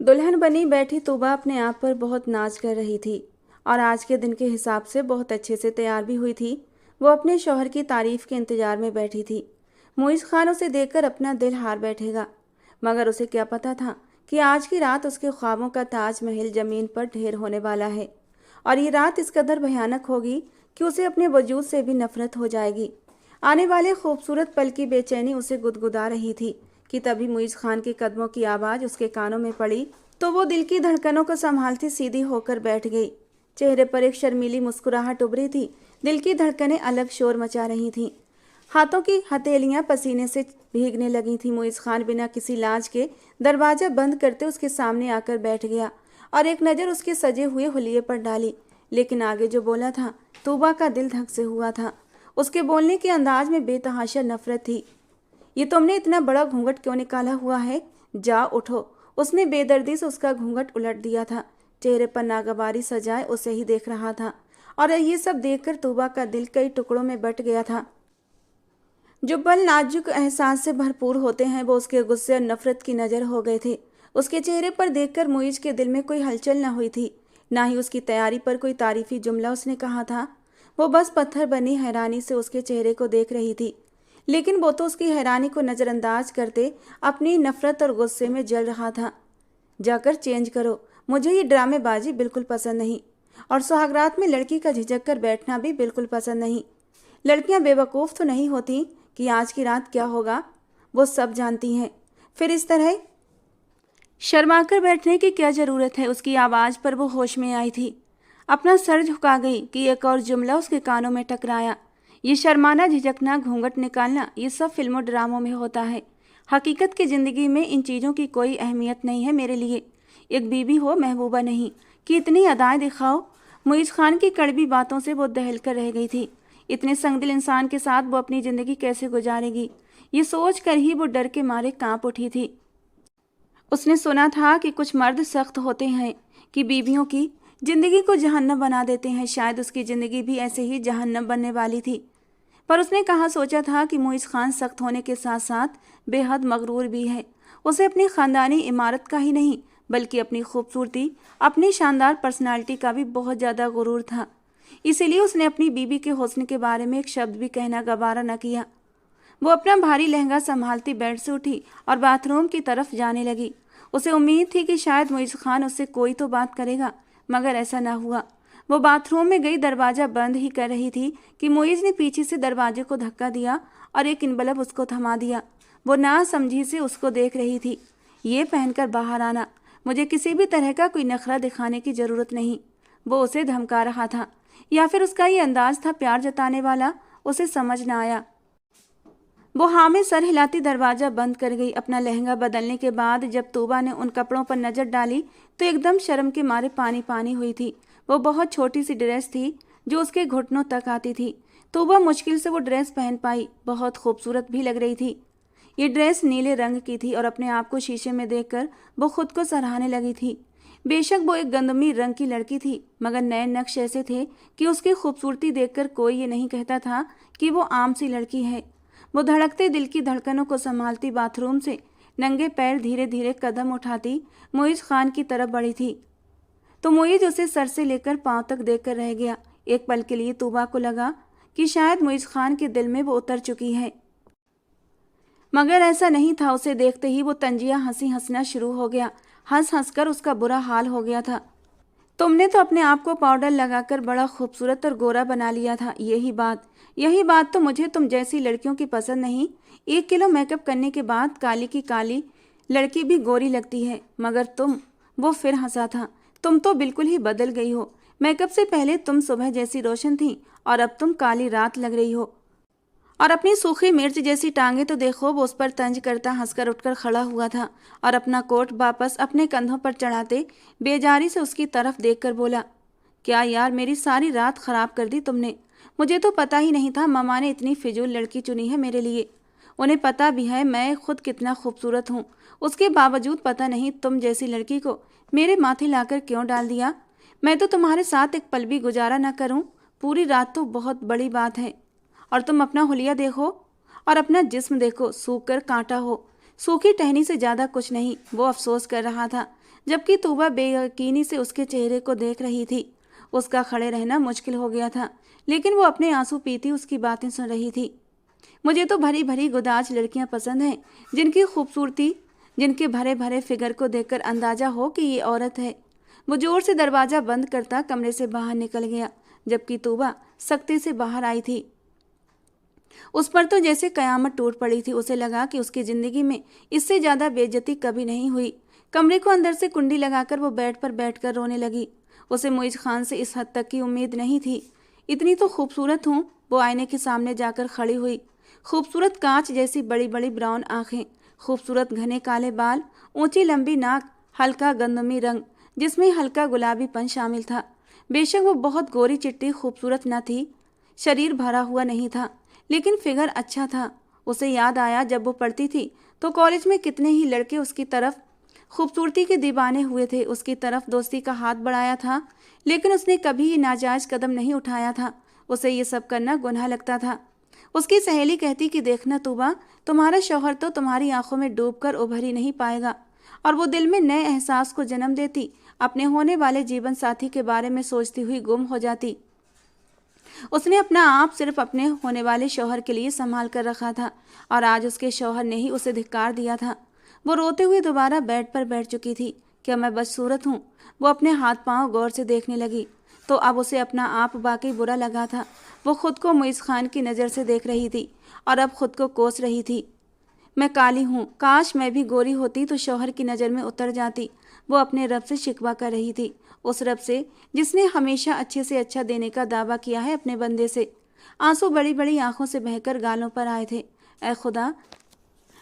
दुल्हन बनी बैठी तूबा अपने आप पर बहुत नाज कर रही थी और आज के दिन के हिसाब से बहुत अच्छे से तैयार भी हुई थी। वो अपने शौहर की तारीफ के इंतजार में बैठी थी। मुइज़ खान उसे देखकर अपना दिल हार बैठेगा, मगर उसे क्या पता था कि आज की रात उसके ख्वाबों का ताजमहल जमीन पर ढेर होने वाला है। और ये रात इस कदर भयानक होगी कि उसे अपने वजूद से भी नफरत हो जाएगी। आने वाले खूबसूरत पल की बेचैनी उसे गुदगुदा रही थी कि तभी मुइज़ खान के कदमों की आवाज़ उसके कानों में पड़ी तो वो दिल की धड़कनों को संभालती सीधी होकर बैठ गई। चेहरे पर एक शर्मीली मुस्कुराहट उभरी थी। दिल की धड़कनें अलग शोर मचा रही थीं। हाथों की हथेलियां पसीने से भीगने लगी थी। मुइज़ खान बिना किसी लाज के दरवाजा बंद करते उसके सामने आकर बैठ गया और एक नज़र उसके सजे हुए हुलिये पर डाली। लेकिन आगे जो बोला था, तूबा का दिल धक से हुआ था। उसके बोलने के अंदाज में बेतहाशा नफरत थी। ये तुमने इतना बड़ा घूंघट क्यों निकाला हुआ है? जा उठो। उसने बेदर्दी से उसका घूंघट उलट दिया था। चेहरे पर नागवारी सजाए उसे ही देख रहा था और ये सब देखकर तूबा का दिल कई टुकड़ों में बट गया था। जो पल नाजुक एहसास से भरपूर होते हैं वो उसके गुस्से और नफरत की नज़र हो गए थे। उसके चेहरे पर देखकर मुइज के दिल में कोई हलचल न हुई थी, ना ही उसकी तैयारी पर कोई तारीफी जुमला उसने कहा था। वो बस पत्थर बनी हैरानी से उसके चेहरे को देख रही थी, लेकिन वो तो उसकी हैरानी को नज़रअंदाज करते अपनी नफरत और गुस्से में जल रहा था। जाकर चेंज करो, मुझे ये ड्रामेबाजी बिल्कुल पसंद नहीं, और सुहागरात में लड़की का झिझक कर बैठना भी बिल्कुल पसंद नहीं। लड़कियां बेवकूफ़ तो नहीं होती कि आज की रात क्या होगा, वो सब जानती हैं। फिर इस तरह शर्माकर बैठने की क्या ज़रूरत है? उसकी आवाज़ पर वो होश में आई थी। अपना सर झुका गई कि एक और जुमला उसके कानों में टकराया। ये शर्माना, झिझकना, घूंघट निकालना, ये सब फिल्मों ड्रामों में होता है। हकीकत की ज़िंदगी में इन चीज़ों की कोई अहमियत नहीं है मेरे लिए। एक बीवी हो, महबूबा नहीं कि इतनी अदाएँ दिखाओ। मुइज़ खान की कड़वी बातों से वो दहल कर रह गई थी। इतने संगदिल इंसान के साथ वो अपनी ज़िंदगी कैसे गुजारेगी, ये सोच कर ही वो डर के मारे कांप उठी थी। उसने सुना था कि कुछ मर्द सख्त होते हैं कि बीवियों की जिंदगी को जहन्नम बना देते हैं। शायद उसकी ज़िंदगी भी ऐसे ही जहन्नम बनने वाली थी। पर उसने कहाँ सोचा था कि मुइज़ खान सख्त होने के साथ साथ बेहद मगरूर भी है। उसे अपनी ख़ानदानी इमारत का ही नहीं बल्कि अपनी खूबसूरती, अपनी शानदार पर्सनालिटी का भी बहुत ज़्यादा गुरूर था। इसीलिए उसने अपनी बीबी के हुस्न के बारे में एक शब्द भी कहना गवारा न किया। वो अपना भारी लहंगा संभालती बेड से उठी और बाथरूम की तरफ जाने लगी। उसे उम्मीद थी कि शायद मुइज़ खान उससे कोई तो बात करेगा, मगर ऐसा ना हुआ। वो बाथरूम में गई, दरवाज़ा बंद ही कर रही थी कि मुइज़ ने पीछे से दरवाजे को धक्का दिया और एक इनबलब उसको थमा दिया। वो ना समझी से उसको देख रही थी। ये पहनकर बाहर आना, मुझे किसी भी तरह का कोई नखरा दिखाने की ज़रूरत नहीं। वो उसे धमका रहा था या फिर उसका ये अंदाज था प्यार जताने वाला, उसे समझ ना आया। वो हाँ में सर हिलाती दरवाज़ा बंद कर गई। अपना लहंगा बदलने के बाद जब तूबा ने उन कपड़ों पर नज़र डाली तो एकदम शर्म के मारे पानी पानी हुई थी। वो बहुत छोटी सी ड्रेस थी जो उसके घुटनों तक आती थी। तूबा मुश्किल से वो ड्रेस पहन पाई। बहुत खूबसूरत भी लग रही थी। ये ड्रेस नीले रंग की थी और अपने आप को शीशे में देखकर वो खुद को सराहने लगी थी। बेशक वो एक गंदमी रंग की लड़की थी, मगर नए नक्श ऐसे थे कि उसकी खूबसूरती देखकर कोई ये नहीं कहता था कि वो आम सी लड़की है। वो धड़कते दिल की धड़कनों को संभालती बाथरूम से नंगे पैर धीरे धीरे कदम उठाती मुइज़ खान की तरफ बढ़ी थी तो मुइज़ उसे सर से लेकर पांव तक देखकर रह गया। एक पल के लिए तूबा को लगा कि शायद मुइज़ खान के दिल में वो उतर चुकी है, मगर ऐसा नहीं था। उसे देखते ही वो तंजिया हंसी हंसना शुरू हो गया। हंस हंस कर उसका बुरा हाल हो गया था। तुमने तो अपने आप को पाउडर लगाकर बड़ा खूबसूरत और गोरा बना लिया था। यही बात तो मुझे तुम जैसी लड़कियों की पसंद नहीं। 1 किलो मेकअप करने के बाद काली की काली लड़की भी गोरी लगती है, मगर तुम। वो फिर हंसा था। तुम तो बिल्कुल ही बदल गई हो। मेकअप से पहले तुम सुबह जैसी रोशन थी और अब तुम काली रात लग रही हो। और अपनी सूखी मिर्च जैसी टांगे तो देखो। वो उस पर तंज करता हंसकर उठकर खड़ा हुआ था और अपना कोट वापस अपने कंधों पर चढ़ाते बेजारी से उसकी तरफ देखकर बोला, क्या यार, मेरी सारी रात खराब कर दी तुमने। मुझे तो पता ही नहीं था ममा ने इतनी फिजूल लड़की चुनी है मेरे लिए। उन्हें पता भी है मैं खुद कितना खूबसूरत हूँ, उसके बावजूद पता नहीं तुम जैसी लड़की को मेरे माथे लाकर क्यों डाल दिया। मैं तो तुम्हारे साथ एक पल भी गुजारा न करूँ पूरी रात तो बहुत बड़ी बात है। और तुम अपना हुलिया देखो और अपना जिस्म देखो, सूख कर कांटा हो। सूखी टहनी से ज्यादा कुछ नहीं, वो अफसोस कर रहा था, जबकि तूबा बेयकीनी से उसके चेहरे को देख रही थी। उसका खड़े रहना मुश्किल हो गया था, लेकिन वो अपने आंसू पीती उसकी बातें सुन रही थी। मुझे तो भरी भरी गुदाज लड़कियां पसंद हैं, जिनकी खूबसूरती, जिनके भरे भरे फिगर को देखकर अंदाजा हो कि ये औरत है। वो जोर से दरवाजा बंद करता कमरे से बाहर निकल गया, जबकि तूबा सख्ती से बाहर आई थी। उस पर तो जैसे कयामत टूट पड़ी थी। उसे लगा कि उसकी जिंदगी में इससे ज्यादा बेइज्जती कभी नहीं हुई। कमरे को अंदर से कुंडी लगाकर वो बेड पर बैठकर रोने लगी। उसे मुइज खान से इस हद तक की उम्मीद नहीं थी। इतनी तो खूबसूरत हूँ, वो आईने के सामने जाकर खड़ी हुई। खूबसूरत कांच जैसी बड़ी बड़ी ब्राउन आंखें, खूबसूरत घने काले बाल, ऊंची लंबी नाक, हल्का गंदमी रंग जिसमें हल्का गुलाबीपन शामिल था। बेशक वो बहुत गोरी चिट्टी खूबसूरत न थी, शरीर भरा हुआ नहीं था, लेकिन फिगर अच्छा था। उसे याद आया जब वो पढ़ती थी तो कॉलेज में कितने ही लड़के उसकी तरफ खूबसूरती के दीवाने हुए थे, उसकी तरफ दोस्ती का हाथ बढ़ाया था, लेकिन उसने कभी नाजायज कदम नहीं उठाया था। उसे ये सब करना गुनाह लगता था। उसकी सहेली कहती कि देखना तूबा, तुम्हारा शौहर तो तुम्हारी आंखों में डूबकर उभर ही नहीं पाएगा। और वो दिल में नए एहसास को जन्म देती, अपने होने वाले जीवन साथी के बारे में सोचती हुई गुम हो जाती। उसने अपना आप सिर्फ अपने होने वाले शौहर के लिए संभाल कर रखा था, और आज उसके शौहर ने ही उसे धिक्कार दिया था। वो रोते हुए दोबारा बेड पर बैठ चुकी थी। क्या मैं बदसूरत हूँ? वो अपने हाथ पांव गौर से देखने लगी तो अब उसे अपना आप वाकई बुरा लगा था। वो खुद को मुइज खान की नज़र से देख रही थी और अब खुद को कोस रही थी। मैं काली हूँ, काश मैं भी गोरी होती तो शौहर की नज़र में उतर जाती। वो अपने रब से शिकवा कर रही थी, उस रब से जिसने हमेशा अच्छे से अच्छा देने का दावा किया है अपने बंदे से। आंसू बड़ी बड़ी आंखों से बहकर गालों पर आए थे। ऐ खुदा,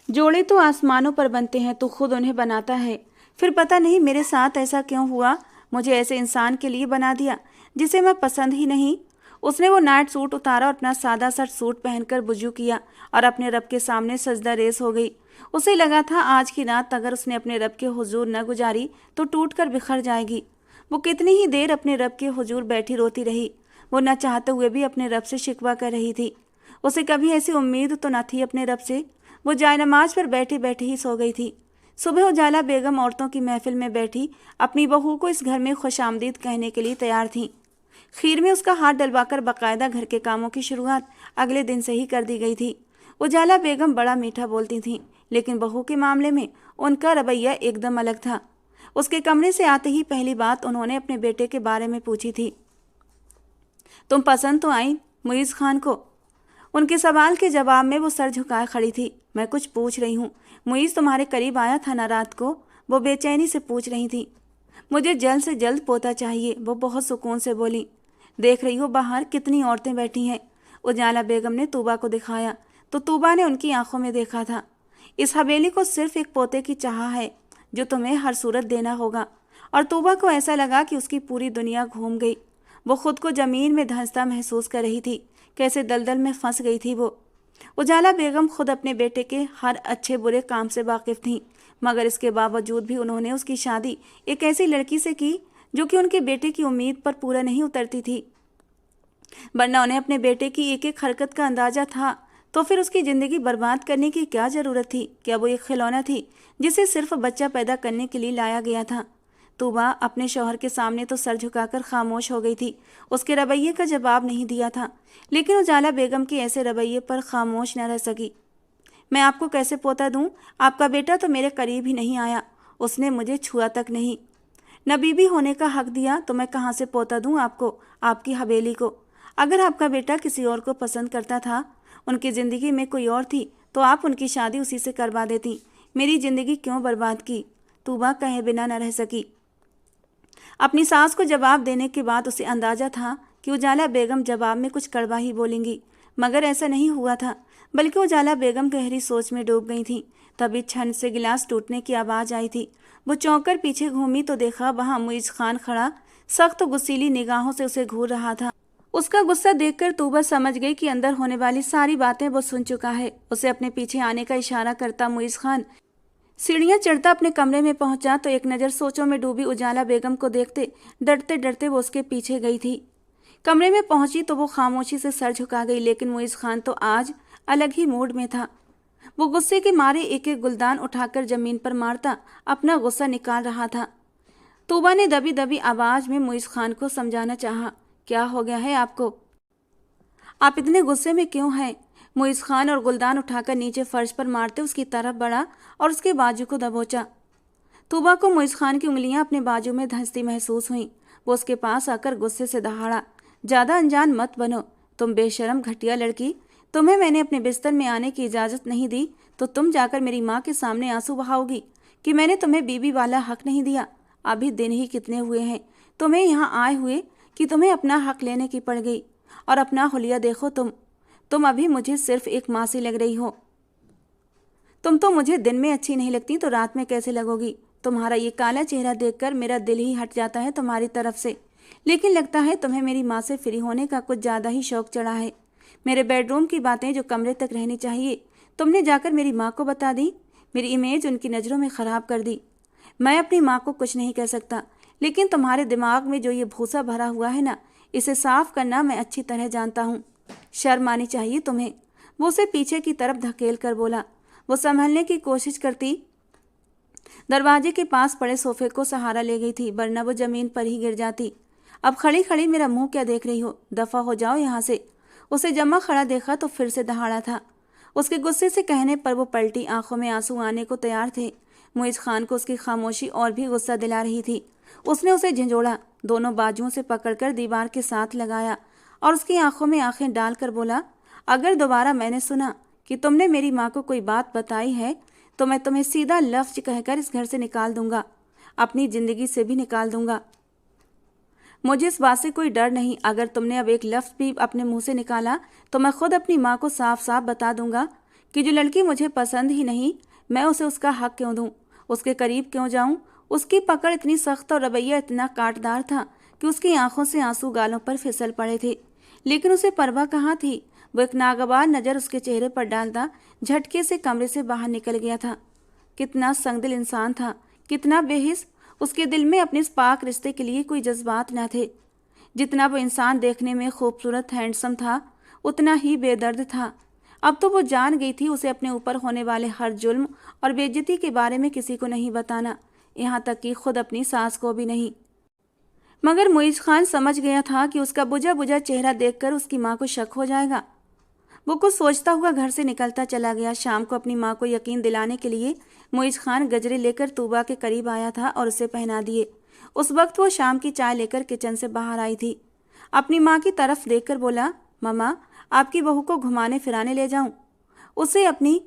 जोड़े तो आसमानों पर बनते हैं, तू खुद उन्हें बनाता है। फिर पता नहीं मेरे साथ ऐसा क्यों हुआ, मुझे ऐसे इंसान के लिए बना दिया जिसे मैं पसंद ही नहीं। उसने वो नाइट सूट उतारा और अपना सादा सा सूट पहनकर वुजू किया और अपने रब के सामने सजदा रेस हो गई। उसे लगा था आज की रात अगर उसने अपने रब के हुजूर न गुजारी तो टूट कर बिखर जाएगी। वो कितनी ही देर अपने रब के हुजूर बैठी रोती रही। वो न चाहते हुए भी अपने रब से शिकवा कर रही थी। उसे कभी ऐसी उम्मीद तो न थी अपने रब से। वो जायनमाज पर बैठे बैठे ही सो गई थी। सुबह उजाला बेगम औरतों की महफिल में बैठी अपनी बहू को इस घर में खुशामदीद कहने के लिए तैयार थी। खीर में उसका हाथ डलवाकर बाकायदा घर के कामों की शुरुआत अगले दिन से ही कर दी गई थी। उजाला बेगम बड़ा मीठा बोलती थी, लेकिन बहू के मामले में उनका रवैया एकदम अलग था। उसके कमरे से आते ही पहली बात उन्होंने अपने बेटे के बारे में पूछी थी। तुम पसंद तो आई मुइज खान को? उनके सवाल के जवाब में वो सर झुकाए खड़ी थी। मैं कुछ पूछ रही हूँ। मुइज तुम्हारे करीब आया था ना रात को? वो बेचैनी से पूछ रही थी। मुझे जल्द से जल्द पोता चाहिए, वो बहुत सुकून से बोली। देख रही हो बाहर कितनी औरतें बैठी हैं? उजाला बेगम ने तूबा को दिखाया तो तूबा ने उनकी आंखों में देखा था। इस हवेली को सिर्फ एक पोते की चाह है जो तुम्हें हर सूरत देना होगा। और तूबा को ऐसा लगा कि उसकी पूरी दुनिया घूम गई। वो खुद को जमीन में धंसता महसूस कर रही थी, कैसे दलदल में फंस गई थी वो। उजाला बेगम खुद अपने बेटे के हर अच्छे बुरे काम से वाकिफ थीं, मगर इसके बावजूद भी उन्होंने उसकी शादी एक ऐसी लड़की से की जो कि उनके बेटे की उम्मीद पर पूरा नहीं उतरती थी। वरना उन्हें अपने बेटे की एक एक हरकत का अंदाजा था, तो फिर उसकी ज़िंदगी बर्बाद करने की क्या ज़रूरत थी? क्या वो एक खिलौना थी जिसे सिर्फ बच्चा पैदा करने के लिए लाया गया था? तूबा अपने शौहर के सामने तो सर झुकाकर खामोश हो गई थी। उसके रवैये का जवाब नहीं दिया था, लेकिन उजाला बेगम के ऐसे रवैये पर खामोश न रह सकी। मैं आपको कैसे पोता दूं? आपका बेटा तो मेरे करीब ही नहीं आया, उसने मुझे छुआ तक नहीं। न बीबी होने का हक दिया तो मैं कहाँ से पोता दूं आपको, आपकी हवेली को? अगर आपका बेटा किसी और को पसंद करता था, उनकी ज़िंदगी में कोई और थी, तो आप उनकी शादी उसी से करवा देती। मेरी ज़िंदगी क्यों बर्बाद की? तूबा कहे बिना न रह सकी। अपनी सास को जवाब देने के बाद उसे अंदाजा था कि उजाला बेगम जवाब में कुछ कड़वा ही बोलेंगी, मगर ऐसा नहीं हुआ था, बल्कि उजाला बेगम गहरी सोच में डूब गई थी। तभी छन से गिलास टूटने की आवाज़ आई थी। वो चौंक कर पीछे घूमी तो देखा वहाँ मुइज खान खड़ा सख्त गुस्सीली निगाहों से उसे घूर रहा था। उसका गुस्सा देखकर तूबा समझ गई कि अंदर होने वाली सारी बातें वो सुन चुका है। उसे अपने पीछे आने का इशारा करता मुइज खान सीढ़ियां चढ़ता अपने कमरे में पहुंचा तो एक नज़र सोचों में डूबी उजाला बेगम को देखते डरते डरते वो उसके पीछे गई थी। कमरे में पहुंची तो वो खामोशी से सर झुका गई, लेकिन मुइज खान तो आज अलग ही मूड में था। वो गुस्से के मारे एक एक गुलदान उठाकर जमीन पर मारता अपना गुस्सा निकाल रहा था। तूबा ने दबी दबी आवाज में मुइज खान को समझाना चाहा, क्या हो गया है आपको? आप इतने गुस्से में क्यों हैं? मुइज खान और गुलदान उठाकर नीचे फर्श पर मारते उसकी तरफ बढ़ा और उसके बाजू को दबोचा। तूबा को मुइज खान की उंगलियां अपने बाजू में धंसती महसूस हुई। वो उसके पास आकर गुस्से से दहाड़ा, ज्यादा अनजान मत बनो, तुम बेशरम घटिया लड़की। तुम्हें मैंने अपने बिस्तर में आने की इजाजत नहीं दी तो तुम जाकर मेरी माँ के सामने आंसू बहाओगी कि मैंने तुम्हें बीबी वाला हक नहीं दिया। अभी दिन ही कितने हुए हैं तुम्हें यहाँ आए हुए कि तुम्हें अपना हक लेने की पड़ गई। और अपना हुलिया देखो, तुम अभी मुझे सिर्फ एक माँ सी लग रही हो। तुम तो मुझे दिन में अच्छी नहीं लगती तो रात में कैसे लगोगी? तुम्हारा ये काला चेहरा देखकर मेरा दिल ही हट जाता है तुम्हारी तरफ से। लेकिन लगता है तुम्हें मेरी माँ से फ्री होने का कुछ ज़्यादा ही शौक चढ़ा है। मेरे बेडरूम की बातें जो कमरे तक रहनी चाहिए तुमने जाकर मेरी माँ को बता दी। मेरी इमेज उनकी नज़रों में ख़राब कर दी। मैं अपनी माँ को कुछ नहीं कह सकता, लेकिन तुम्हारे दिमाग में जो ये भूसा भरा हुआ है ना, इसे साफ करना मैं अच्छी तरह जानता हूँ। शर्म आनी चाहिए तुम्हें। वो उसे पीछे की तरफ धकेल कर बोला। वो संभलने की कोशिश करती दरवाजे के पास पड़े सोफे को सहारा ले गई थी, वरना वो जमीन पर ही गिर जाती। अब खड़ी खड़ी मेरा मुंह क्या देख रही हो? दफा हो जाओ यहाँ से। उसे जमा खड़ा देखा तो फिर से दहाड़ा था। उसके गुस्से से कहने पर वो पलटी, आंखों में आंसू आने को तैयार थे। मुइज खान को उसकी खामोशी और भी गुस्सा दिला रही थी। उसने उसे झंझोड़ा, दोनों बाजुओं से पकड़कर दीवार के साथ लगाया और उसकी आंखों में आंखें डालकर बोला, अगर दोबारा मैंने सुना कि तुमने मेरी माँ को कोई बात बताई है तो मैं तुम्हें सीधा लफ्ज कहकर इस घर से निकाल दूंगा, अपनी जिंदगी से भी निकाल दूंगा। मुझे इस बात से कोई डर नहीं। अगर तुमने अब एक लफ्ज भी अपने मुंह से निकाला तो मैं खुद अपनी माँ को साफ साफ बता दूंगा कि जो लड़की मुझे पसंद ही नहीं, मैं उसे उसका हक क्यों दूं, उसके करीब क्यों जाऊं। उसकी पकड़ इतनी सख्त और रवैया इतना काटदार था कि उसकी आंखों से आंसू गालों पर फिसल पड़े थे, लेकिन उसे परवाह कहाँ थी। वो एक नागवार नज़र उसके चेहरे पर डालता झटके से कमरे से बाहर निकल गया था। कितना संगदिल इंसान था, कितना बेहिस। उसके दिल में अपने इस पाक रिश्ते के लिए कोई जज्बात न थे। जितना वो इंसान देखने में खूबसूरत हैंडसम था उतना ही बेदर्द था। अब तो वो जान गई थी उसे अपने ऊपर होने वाले हर जुल्म और बेइज्जती के बारे में किसी को नहीं बताना, यहाँ तक कि खुद अपनी सास को भी नहीं। मगर मुइज खान समझ गया था कि उसका बुझा बुझा चेहरा देखकर उसकी माँ को शक हो जाएगा। वो कुछ सोचता हुआ घर से निकलता चला गया। शाम को अपनी माँ को यकीन दिलाने के लिए मुइज खान गजरे लेकर तूबा के करीब आया था और उसे पहना दिए। उस वक्त वो शाम की चाय लेकर किचन से बाहर आई थी। अपनी माँ की तरफ देखकर बोला, मम्मा, आपकी बहू को घुमाने फिराने ले जाऊं? उसे अपनी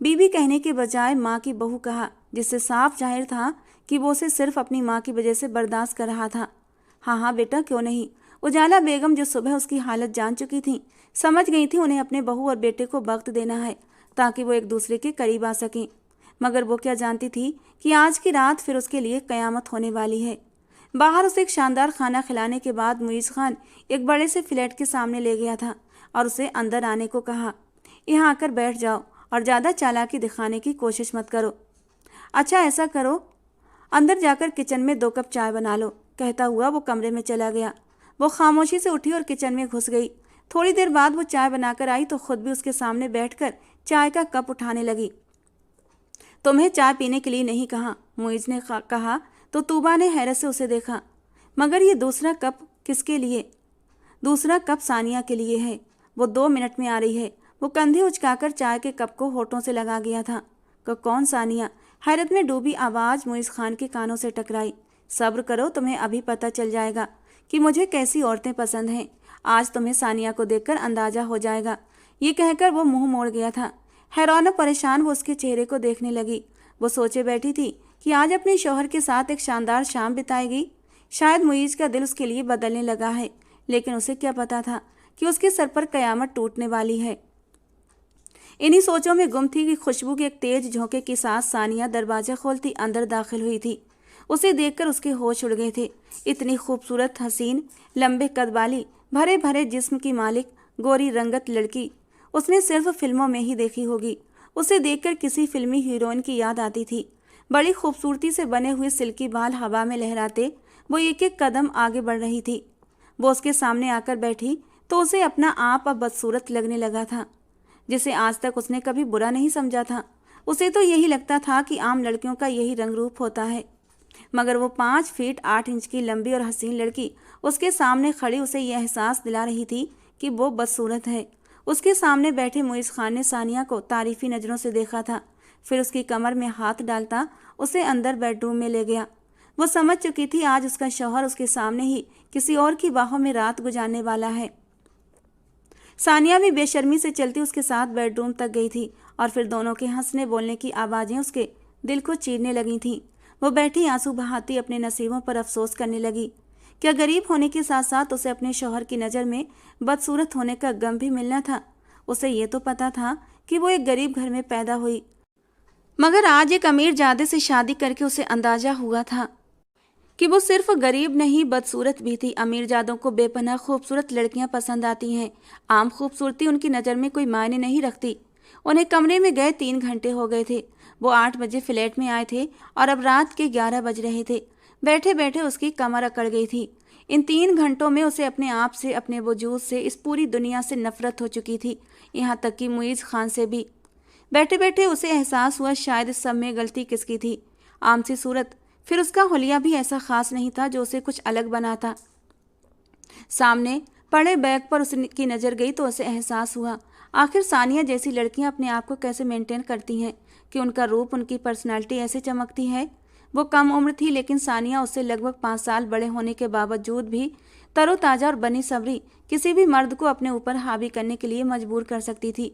बीबी कहने के बजाय माँ की बहू कहा, जिससे साफ जाहिर था कि वो उसे सिर्फ अपनी माँ की वजह से बर्दाश्त कर रहा था। हाँ हाँ बेटा, क्यों नहीं। उजाला बेगम जो सुबह उसकी हालत जान चुकी थी, समझ गई थी उन्हें अपने बहू और बेटे को वक्त देना है ताकि वो एक दूसरे के करीब आ सकें। मगर वो क्या जानती थी कि आज की रात फिर उसके लिए कयामत होने वाली है। बाहर उसे एक शानदार खाना खिलाने के बाद मुइज खान एक बड़े से फ्लैट के सामने ले गया था और उसे अंदर आने को कहा। यहाँ आकर बैठ जाओ और ज़्यादा चालाकी दिखाने की कोशिश मत करो। अच्छा ऐसा करो, अंदर जाकर किचन में 2 कप चाय बना लो, कहता हुआ वो कमरे में चला गया। वो खामोशी से उठी और किचन में घुस गई। थोड़ी देर बाद वो चाय बनाकर आई तो खुद भी उसके सामने बैठकर चाय का कप उठाने लगी। तुम्हें चाय पीने के लिए नहीं कहा, मुइज ने कहा तो तूबा ने हैरत से उसे देखा। मगर ये दूसरा कप किसके लिए? दूसरा कप सानिया के लिए है, वो 2 मिनट में आ रही है। वो कंधे उचकाकर चाय के कप को होठों से लगा गया था। कौन सानिया? हैरत में डूबी आवाज़ मुइज खान के कानों से टकराई। सब्र करो, तुम्हें अभी पता चल जाएगा कि मुझे कैसी औरतें पसंद हैं। आज तुम्हें सानिया को देखकर अंदाजा हो जाएगा। ये कहकर वो मुंह मोड़ गया था। हैरान और परेशान वो उसके चेहरे को देखने लगी। वो सोचे बैठी थी कि आज अपने शौहर के साथ एक शानदार शाम बिताएगी। शायद मुइज का दिल उसके लिए बदलने लगा है, लेकिन उसे क्या पता था कि उसके सर पर कयामत टूटने वाली है। इन्हीं सोचों में गुम थी कि खुशबू के एक तेज झोंके के साथ सानिया दरवाजा खोलती अंदर दाखिल हुई थी। उसे देखकर उसके होश उड़ गए थे। इतनी खूबसूरत, हसीन, लंबे कद वाली, भरे भरे जिस्म की मालिक, गोरी रंगत लड़की उसने सिर्फ फिल्मों में ही देखी होगी। उसे देखकर किसी फिल्मी हीरोइन की याद आती थी। बड़ी खूबसूरती से बने हुए सिल्की बाल हवा में लहराते वो एक एक कदम आगे बढ़ रही थी। वो उसके सामने आकर बैठी तो उसे अपना आप अब बदसूरत लगने लगा था। जिसे आज तक उसने कभी बुरा नहीं समझा था। उसे तो यही लगता था कि आम लड़कियों का यही रंग रूप होता है, मगर वो 5 फीट 8 इंच की लंबी और हसीन लड़की उसके सामने खड़ी उसे यह एहसास दिला रही थी कि वो बदसूरत है। उसके सामने बैठे मुइज़ खान ने सानिया को तारीफी नज़रों से देखा था, फिर उसकी कमर में हाथ डालता उसे अंदर बेडरूम में ले गया। वो समझ चुकी थी आज उसका शौहर उसके सामने ही किसी और की बाहों में रात गुजारने वाला है। सानिया भी बेशर्मी से चलती उसके साथ बेडरूम तक गई थी और फिर दोनों के हंसने बोलने की आवाज़ें उसके दिल को चीरने लगी थीं। वो बैठी आंसू बहाती अपने नसीबों पर अफसोस करने लगी। क्या गरीब होने के साथ साथ उसे अपने शौहर की नज़र में बदसूरत होने का गम भी मिलना था। उसे ये तो पता था कि वो एक गरीब घर में पैदा हुई, मगर आज एक अमीर जादे से शादी करके उसे अंदाजा हुआ था कि वो सिर्फ गरीब नहीं बदसूरत भी थी। अमीर जादों को बेपनाह खूबसूरत लड़कियां पसंद आती हैं। आम खूबसूरती उनकी नज़र में कोई मायने नहीं रखती। उन्हें कमरे में गए 3 घंटे हो गए थे। वो 8 बजे फ्लैट में आए थे और अब रात के 11 बज रहे थे। बैठे बैठे उसकी कमर अकड़ गई थी। इन 3 घंटों में उसे अपने आप से, अपने वजूद से, इस पूरी दुनिया से नफरत हो चुकी थी, यहाँ तक कि मुइज़ खान से भी। बैठे बैठे उसे एहसास हुआ शायद इस सब में गलती किसकी थी। आम सी सूरत, फिर उसका हुलिया भी ऐसा खास नहीं था जो उसे कुछ अलग बनाता। सामने पड़े बैग पर उसकी नज़र गई तो उसे एहसास हुआ आखिर सानिया जैसी लड़कियां अपने आप को कैसे मेंटेन करती हैं, कि उनका रूप, उनकी पर्सनालिटी ऐसे चमकती है। वो कम उम्र थी, लेकिन सानिया उससे लगभग 5 साल बड़े होने के बावजूद भी तरोताज़ा और बनी सबरी किसी भी मर्द को अपने ऊपर हावी करने के लिए मजबूर कर सकती थी।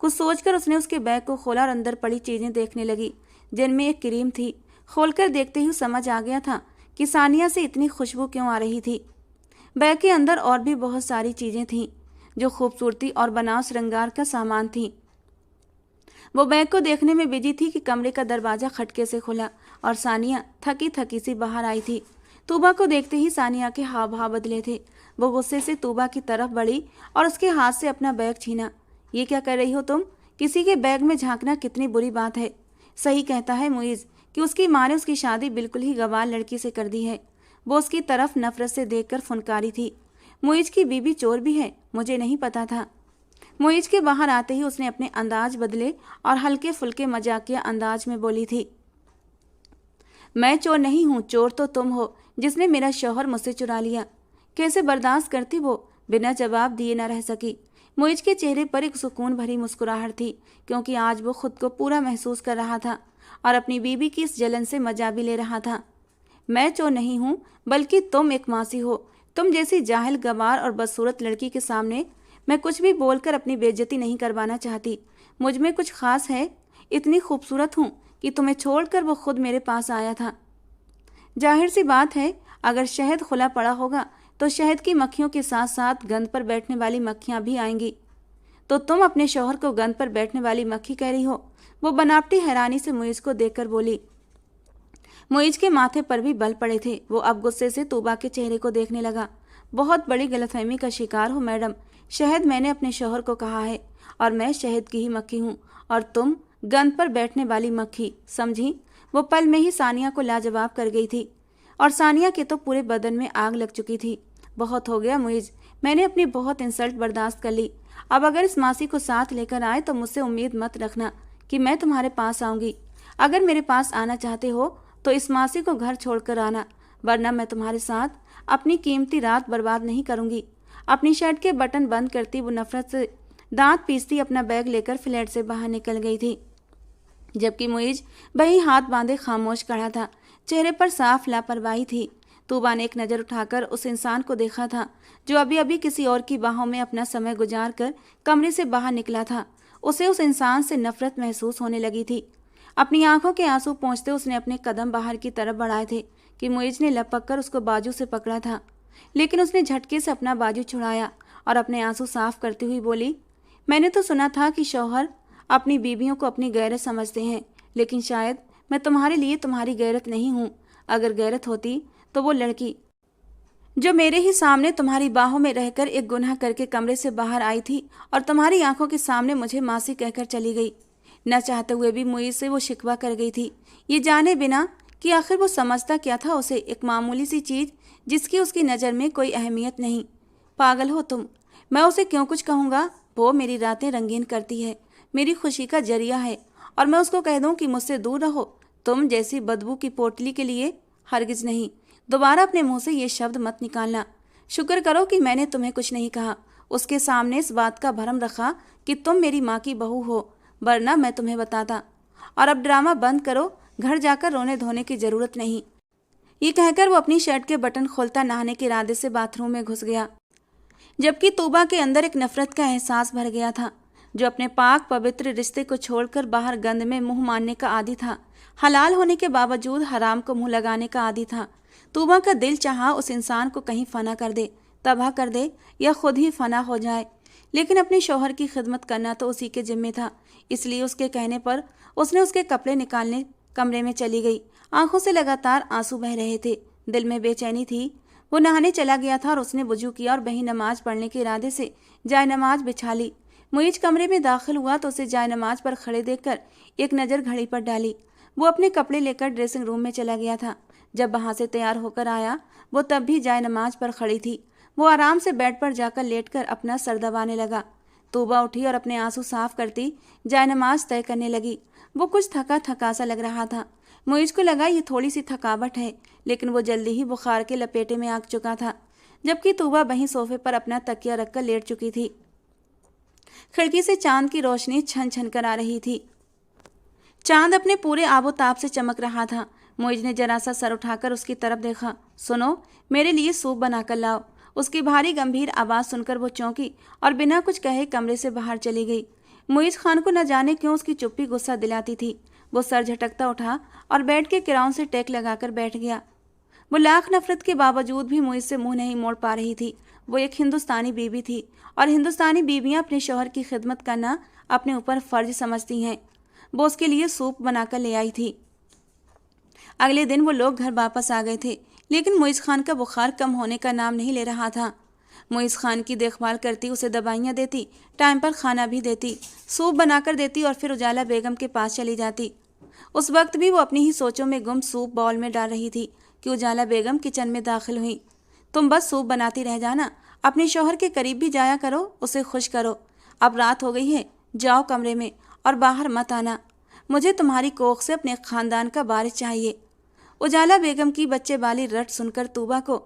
कुछ सोचकर उसने उसके बैग को खोला और अंदर पड़ी चीज़ें देखने लगी, जिनमें एक क्रीम थी। खोलकर देखते ही समझ आ गया था कि सानिया से इतनी खुशबू क्यों आ रही थी। बैग के अंदर और भी बहुत सारी चीज़ें थीं जो खूबसूरती और बनाव श्रृंगार का सामान थीं। वो बैग को देखने में बिजी थी कि कमरे का दरवाज़ा खटके से खुला और सानिया थकी थकी सी बाहर आई थी। तूबा को देखते ही सानिया के हाव भाव बदले थे। वो गुस्से से तूबा की तरफ बढ़ी और उसके हाथ से अपना बैग छीना। ये क्या कर रही हो तुम? किसी के बैग में झांकना कितनी बुरी बात है। सही कहता है मुइज़ कि उसकी माँ ने उसकी शादी बिल्कुल ही गवार लड़की से कर दी है। वो उसकी तरफ नफरत से देखकर फुनकारी थी। मुइज़ की बीबी चोर भी है, मुझे नहीं पता था। मुइज़ के बाहर आते ही उसने अपने अंदाज बदले और हल्के फुल्के मजाकिया अंदाज में बोली थी, मैं चोर नहीं हूँ, चोर तो तुम हो जिसने मेरा शौहर मुझसे चुरा लिया। कैसे बर्दाश्त करती वो? बिना जवाब दिए न रह सकी। मुइज़ के चेहरे पर एक सुकून भरी मुस्कुराहट थी, क्योंकि आज वो खुद को पूरा महसूस कर रहा था और अपनी बीबी की इस जलन से मजा भी ले रहा था। मैं चोर नहीं हूँ, बल्कि तुम एक मासी हो। तुम जैसी जाहिल, गवार और बदसूरत लड़की के सामने मैं कुछ भी बोलकर अपनी बेइज्जती नहीं करवाना चाहती। मुझ में कुछ खास है, इतनी खूबसूरत हूँ कि तुम्हें छोड़कर वो खुद मेरे पास आया था। जाहिर सी बात है, अगर शहद खुला पड़ा होगा तो शहद की मक्खियों के साथ साथ गंद पर बैठने वाली मक्खियाँ भी आएंगी। तो तुम अपने शौहर को गंद पर बैठने वाली मक्खी कह रही हो? वो बनावटी हैरानी से मुइज़ को देखकर बोली। मुइज़ के माथे पर भी बल पड़े थे। वो अब गुस्से से तूबा के चेहरे को देखने लगा। बहुत बड़ी गलतफहमी का शिकार हो मैडम। शहद मैंने अपने शौहर को कहा है और मैं शहद की ही मक्खी हूँ और तुम गंद पर बैठने वाली मक्खी, समझी? वो पल में ही सानिया को लाजवाब कर गई थी और सानिया के तो पूरे बदन में आग लग चुकी थी। बहुत हो गया मुइज़, मैंने अपनी बहुत इंसल्ट बर्दाश्त कर ली। अब अगर इस मासी को साथ लेकर आए तो मुझसे उम्मीद मत रखना कि मैं तुम्हारे पास आऊँगी। अगर मेरे पास आना चाहते हो तो इस मासी को घर छोड़कर आना, वरना मैं तुम्हारे साथ अपनी कीमती रात बर्बाद नहीं करूँगी। अपनी शर्ट के बटन बंद करती वो नफरत से दांत पीसती अपना बैग लेकर फ्लैट से बाहर निकल गई थी, जबकि मुइज़ वही हाथ बांधे खामोश खड़ा था। चेहरे पर साफ लापरवाही थी। तूबा ने एक नज़र उठाकर उस इंसान को देखा था जो अभी अभी किसी और की बाहों में अपना समय गुजार कर कमरे से बाहर निकला था। उसे उस इंसान से नफरत महसूस होने लगी थी। अपनी आंखों के आंसू पोंछते उसने अपने कदम बाहर की तरफ बढ़ाए थे कि मुइज़ ने लपक कर उसको बाजू से पकड़ा था, लेकिन उसने झटके से अपना बाजू छुड़ाया और अपने आंसू साफ करती हुई बोली, मैंने तो सुना था कि शौहर अपनी बीवियों को अपनी गैरत समझते हैं, लेकिन शायद मैं तुम्हारे लिए तुम्हारी गैरत नहीं हूँ। अगर गैरत होती तो वो लड़की जो मेरे ही सामने तुम्हारी बाहों में रहकर एक गुनाह करके कमरे से बाहर आई थी और तुम्हारी आंखों के सामने मुझे मासी कहकर चली गई। न चाहते हुए भी मुइज़ से वो शिकवा कर गई थी, ये जाने बिना कि आखिर वो समझता क्या था उसे, एक मामूली सी चीज़ जिसकी उसकी नज़र में कोई अहमियत नहीं। पागल हो तुम, मैं उसे क्यों कुछ कहूँगा? वो मेरी रातें रंगीन करती है, मेरी खुशी का जरिया है, और मैं उसको कह दूं कि मुझसे दूर रहो, तुम जैसी बदबू की पोटली के लिए हरगिज नहीं। दोबारा अपने मुंह से ये शब्द मत निकालना। शुक्र करो कि मैंने तुम्हें कुछ नहीं कहा, उसके सामने इस बात का भरम रखा कि तुम मेरी माँ की बहू हो, वरना मैं तुम्हें बताता। और अब ड्रामा बंद करो, घर जाकर रोने धोने की जरूरत नहीं। ये कहकर वो अपनी शर्ट के बटन खोलता नहाने के इरादे से बाथरूम में घुस गया, जबकि तूबा के अंदर एक नफरत का एहसास भर गया था। जो अपने पाक पवित्र रिश्ते को छोड़कर बाहर गंद में मुंह मारने का आदी था, हलाल होने के बावजूद हराम को मुंह लगाने का आदी था। तूबा का दिल चाहा उस इंसान को कहीं फना कर दे, तबाह कर दे, या खुद ही फना हो जाए, लेकिन अपने शौहर की खिदमत करना तो उसी के जिम्मे था। इसलिए उसके कहने पर उसने उसके कपड़े निकालने कमरे में चली गई। आंखों से लगातार आंसू बह रहे थे, दिल में बेचैनी थी। वो नहाने चला गया था और उसने वुजू किया और वही नमाज पढ़ने के इरादे से जाय नमाज बिछा ली। मुईज कमरे में दाखिल हुआ तो उसे जाय नमाज पर खड़े देखकर एक नज़र घड़ी पर डाली। वो अपने कपड़े लेकर ड्रेसिंग रूम में चला गया था। जब वहां से तैयार होकर आया, वो तब भी जाय नमाज पर खड़ी थी। वो आराम से बेड पर जाकर लेटकर अपना सर दबाने लगा। तूबा उठी और अपने आंसू साफ करती जाय नमाज तय करने लगी। वो कुछ थका थका सा लग रहा था। मुईज को लगा ये थोड़ी सी थकावट है, लेकिन वो जल्दी ही बुखार के लपेटे में आ चुका था, जबकि तूबा वहीं सोफे पर अपना तकिया रखकर लेट चुकी थी। खिड़की से चांद की रोशनी छन छन कर आ रही थी। चांद अपने पूरे आबोताब से चमक रहा था। मुईज ने जरा सा सर उठाकर उसकी तरफ देखा। सुनो, मेरे लिए सूप बनाकर लाओ। उसकी भारी गंभीर आवाज़ सुनकर वो चौंकी और बिना कुछ कहे कमरे से बाहर चली गई। मुईज खान को न जाने क्यों उसकी चुप्पी गुस्सा दिलाती थी। वो सर झटकता उठा और बेड के किराउन से टेक लगाकर बैठ गया। वो लाख नफरत के बावजूद भी मुईज से मुंह नहीं मोड़ पा रही थी। वो एक हिंदुस्तानी बीबी थी और हिंदुस्तानी बीवियां अपने शौहर की खिदमत करना अपने ऊपर फर्ज समझती हैं। वो उसके लिए सूप बनाकर ले आई थी। अगले दिन वो लोग घर वापस आ गए थे, लेकिन मुईज खान का बुखार कम होने का नाम नहीं ले रहा था। मुईज खान की देखभाल करती, उसे दवाइयाँ देती, टाइम पर खाना भी देती, सूप बनाकर देती और फिर उजाला बेगम के पास चली जाती। उस वक्त भी वो अपनी ही सोचों में गुम सूप बाउल में डाल रही थी कि उजाला बेगम किचन में दाखिल हुई। तुम बस सूप बनाती रह जाना, अपने शौहर के करीब भी जाया करो, उसे खुश करो। अब रात हो गई है, जाओ कमरे में और बाहर मत आना। मुझे तुम्हारी कोख से अपने खानदान का वारिस चाहिए। उजाला बेगम की बच्चे वाली रट सुनकर तूबा को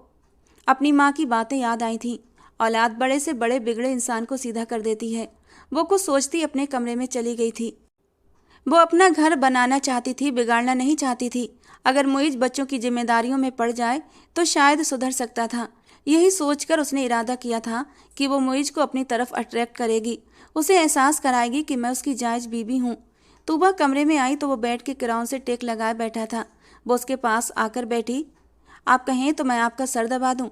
अपनी माँ की बातें याद आई थीं। औलाद बड़े से बड़े बिगड़े इंसान को सीधा कर देती है। वो कुछ सोचती अपने कमरे में चली गई थी। वो अपना घर बनाना चाहती थी, बिगाड़ना नहीं चाहती थी। अगर मुईज बच्चों की जिम्मेदारियों में पड़ जाए तो शायद सुधर सकता था। यही सोचकर उसने इरादा किया था कि वो मुईज को अपनी तरफ अट्रैक्ट करेगी, उसे एहसास कराएगी कि मैं उसकी जायज बीबी हूँ। तूबा कमरे में आई तो वो बेड के किराउन से टेक लगाए बैठा था। वो उसके पास आकर बैठी। आप कहें तो मैं आपका सर दबा दूं।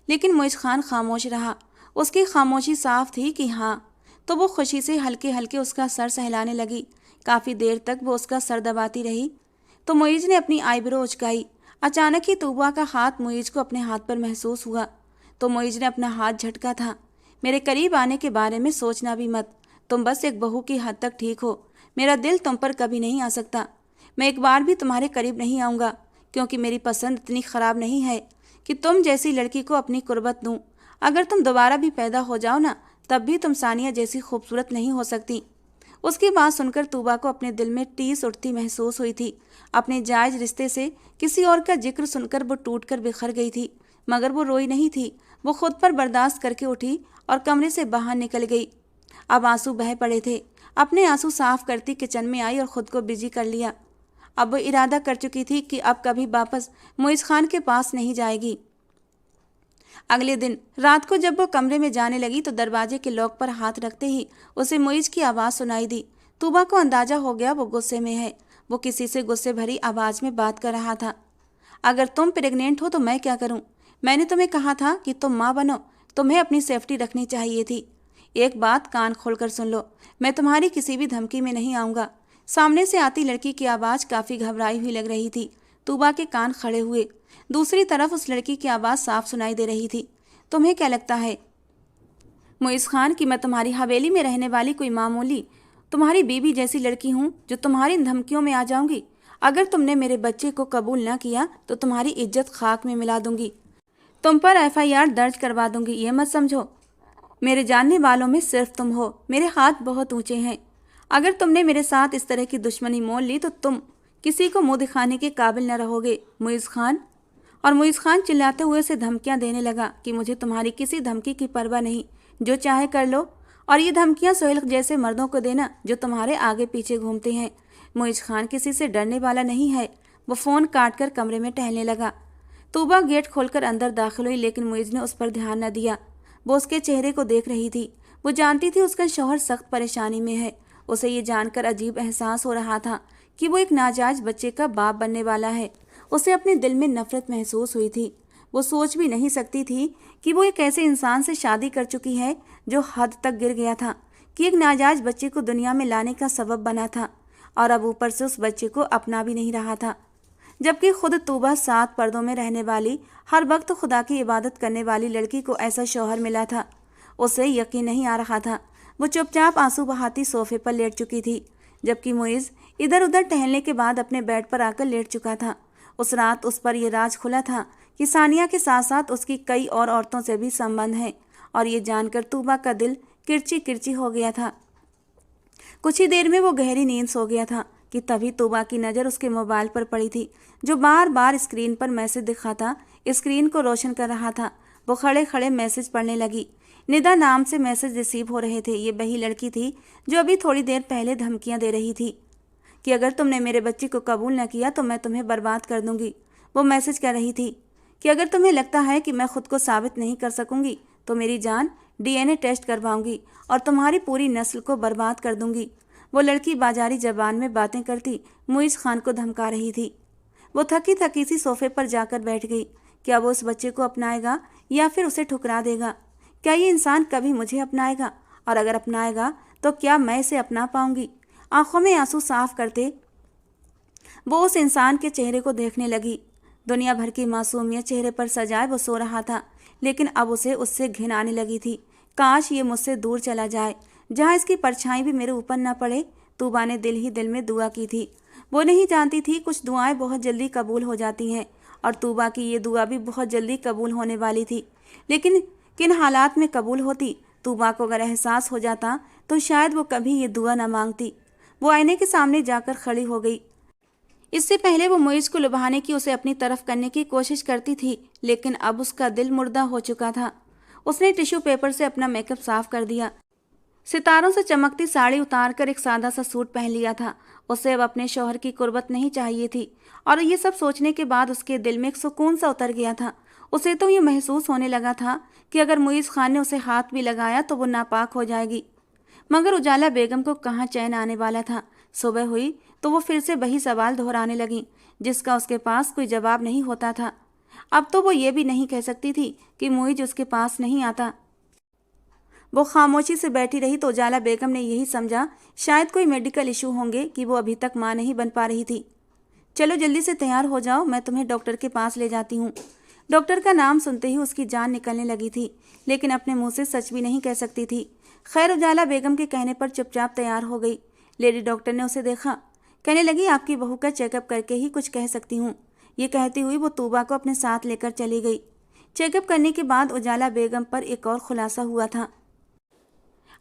लेकिन मुईज खान खामोश रहा। उसकी खामोशी साफ थी कि हाँ। तो वो खुशी से हल्के हल्के उसका सर सहलाने लगी। काफ़ी देर तक वो उसका सर दबाती रही तो मुईज ने अपनी आईब्रो उचकाई। अचानक ही तूबा का हाथ मुईज को अपने हाथ पर महसूस हुआ तो मुईज ने अपना हाथ झटका था। मेरे करीब आने के बारे में सोचना भी मत। तुम बस एक बहू की हद तक ठीक हो। मेरा दिल तुम पर कभी नहीं आ सकता। मैं एक बार भी तुम्हारे करीब नहीं आऊँगा, क्योंकि मेरी पसंद इतनी ख़राब नहीं है कि तुम जैसी लड़की को अपनी कुर्बत दूँ। अगर तुम दोबारा भी पैदा हो जाओ ना, तब भी तुम सानिया जैसी खूबसूरत नहीं हो सकती। उसकी बात सुनकर तूबा को अपने दिल में टीस उठती महसूस हुई थी। अपने जायज रिश्ते से किसी और का जिक्र सुनकर वो टूटकर बिखर गई थी, मगर वो रोई नहीं थी। वो खुद पर बर्दाश्त करके उठी और कमरे से बाहर निकल गई। अब आंसू बह पड़े थे। अपने आंसू साफ करती किचन में आई और खुद को बिजी कर लिया। अब वो इरादा कर चुकी थी कि अब कभी वापस मुईज खान के पास नहीं जाएगी। अगले दिन रात को जब वो कमरे में जाने लगी तो दरवाजे के लॉक पर हाथ रखते ही उसे मुईज की आवाज़ सुनाई दी। तूबा को अंदाजा हो गया वो गुस्से में है। वो किसी से गुस्से भरी आवाज़ में बात कर रहा था। अगर तुम प्रेग्नेंट हो तो मैं क्या करूं? मैंने तुम्हें कहा था कि तुम माँ बनो। तुम्हें अपनी सेफ्टी रखनी चाहिए थी। एक बात कान खोलकर सुन लो, मैं तुम्हारी किसी भी धमकी में नहीं आऊँगा। सामने से आती लड़की की आवाज़ काफ़ी घबराई हुई लग रही थी। तूबा के कान खड़े हुए। दूसरी तरफ उस लड़की की आवाज़ साफ सुनाई दे रही थी। तुम्हें क्या लगता है मुईज खान कि मैं तुम्हारी हवेली में रहने वाली कोई मामूली तुम्हारी बीबी जैसी लड़की हूँ जो तुम्हारी इन धमकियों में आ जाऊंगी? अगर तुमने मेरे बच्चे को कबूल न किया तो तुम्हारी इज्जत खाक में मिला दूंगी। तुम पर FIR दर्ज करवा दूंगी, ये मत समझो। मेरे जानने वालों में सिर्फ तुम हो। मेरे हाथ बहुत ऊंचे हैं। अगर तुमने मेरे साथ इस तरह की दुश्मनी मोल ली तो तुम किसी को मुंह दिखाने के काबिल न रहोगे, मुइज़ खान। और मुइज़ खान चिल्लाते हुए उसे धमकियां देने लगा कि मुझे तुम्हारी किसी धमकी की परवाह नहीं, जो चाहे कर लो। और ये धमकियां सोहेल जैसे मर्दों को देना जो तुम्हारे आगे पीछे घूमते हैं। मुइज़ खान किसी से डरने वाला नहीं है। वो फ़ोन काट कर कमरे में टहलने लगा। तूबा गेट खोलकर अंदर दाखिल हुई, लेकिन मुइज़ ने उस पर ध्यान न दिया। वो उसके चेहरे को देख रही थी। वो जानती थी उसका शौहर सख्त परेशानी में है। उसे ये जानकर अजीब एहसास हो रहा था कि वो एक नाजायज बच्चे का बाप बनने वाला है। उसे अपने दिल में नफरत महसूस हुई थी। वो सोच भी नहीं सकती थी कि वो एक ऐसे इंसान से शादी कर चुकी है जो हद तक गिर गया था, कि एक नाजायज बच्चे को दुनिया में लाने का सबब बना था, और अब ऊपर से उस बच्चे को अपना भी नहीं रहा था। जबकि खुद तूबा 7 पर्दों में रहने वाली, हर वक्त खुदा की इबादत करने वाली लड़की को ऐसा शौहर मिला था। उसे यकीन नहीं आ रहा था। वो चुपचाप आंसू बहाती सोफे पर लेट चुकी थी, जबकि मुइज़ इधर उधर टहलने के बाद अपने बेड पर आकर लेट चुका था। उस रात उस पर यह राज खुला था कि सानिया के साथ साथ उसकी कई और औरतों से भी संबंध है, और ये जानकर तूबा का दिल किरची किरची हो गया था। कुछ ही देर में वो गहरी नींद सो गया था कि तभी तूबा की नज़र उसके मोबाइल पर पड़ी थी, जो बार बार स्क्रीन पर मैसेज दिखाता स्क्रीन को रोशन कर रहा था। वो खड़े खड़े मैसेज पढ़ने लगी। निदा नाम से मैसेज रिसीव हो रहे थे। ये वही लड़की थी जो अभी थोड़ी देर पहले धमकियां दे रही थी कि अगर तुमने मेरे बच्चे को कबूल न किया तो मैं तुम्हें बर्बाद कर दूंगी। वो मैसेज कह रही थी कि अगर तुम्हें लगता है कि मैं खुद को साबित नहीं कर सकूंगी तो मेरी जान DNA टेस्ट करवाऊंगी और तुम्हारी पूरी नस्ल को बर्बाद कर दूंगी। वो लड़की बाजारी जबान में बातें करती मुइज़ खान को धमका रही थी। वो थकी थकी सी सोफे पर जाकर बैठ गई। क्या वो उस बच्चे को अपनाएगा या फिर उसे ठुकरा देगा? क्या ये इंसान कभी मुझे अपनाएगा? और अगर अपनाएगा तो क्या मैं इसे अपना पाऊंगी? आंखों में आंसू साफ करते वो उस इंसान के चेहरे को देखने लगी। दुनिया भर की मासूमियत चेहरे पर सजाए वो सो रहा था, लेकिन अब उसे उससे घिन आने लगी थी। काश ये मुझसे दूर चला जाए, जहाँ इसकी परछाई भी मेरे ऊपर न पड़े। तूबा ने दिल ही दिल में दुआ की थी। वो नहीं जानती थी कुछ दुआएं बहुत जल्दी कबूल हो जाती हैं, और तूबा की ये दुआ भी बहुत जल्दी कबूल होने वाली थी। लेकिन किन हालात में कबूल होती? तूबा को अगर एहसास हो जाता तो शायद वो कभी ये दुआ न मांगती। वो आईने के सामने जाकर खड़ी हो गई। इससे पहले वो मुइज़ को लुभाने की, उसे अपनी तरफ करने की कोशिश करती थी, लेकिन अब उसका दिल मुर्दा हो चुका था। उसने टिश्यू पेपर से अपना मेकअप साफ कर दिया, सितारों से चमकती साड़ी उतारकर एक सादा सा सूट पहन लिया था। उसे अब अपने शौहर की कुर्बत नहीं चाहिए थी, और ये सब सोचने के बाद उसके दिल में एक सुकून सा उतर गया था। उसे तो ये महसूस होने लगा था कि अगर मुइज़ खान ने उसे हाथ भी लगाया तो वो नापाक हो जाएगी। मगर उजाला बेगम को कहाँ चैन आने वाला था। सुबह हुई तो वो फिर से वही सवाल दोहराने लगी, जिसका उसके पास कोई जवाब नहीं होता था। अब तो वो ये भी नहीं कह सकती थी कि मुइज़ उसके पास नहीं आता। वो खामोशी से बैठी रही तो उजाला बेगम ने यही समझा शायद कोई मेडिकल इशू होंगे कि वो अभी तक माँ नहीं बन पा रही थी। चलो जल्दी से तैयार हो जाओ, मैं तुम्हें डॉक्टर के पास ले जाती हूँ। डॉक्टर का नाम सुनते ही उसकी जान निकलने लगी थी, लेकिन अपने मुंह से सच भी नहीं कह सकती थी। खैर उजाला बेगम के कहने पर चुपचाप तैयार हो गई। लेडी डॉक्टर ने उसे देखा, कहने लगी आपकी बहू का चेकअप करके ही कुछ कह सकती हूँ। ये कहती हुई वो तूबा को अपने साथ लेकर चली गई। चेकअप करने के बाद उजाला बेगम पर एक और खुलासा हुआ था।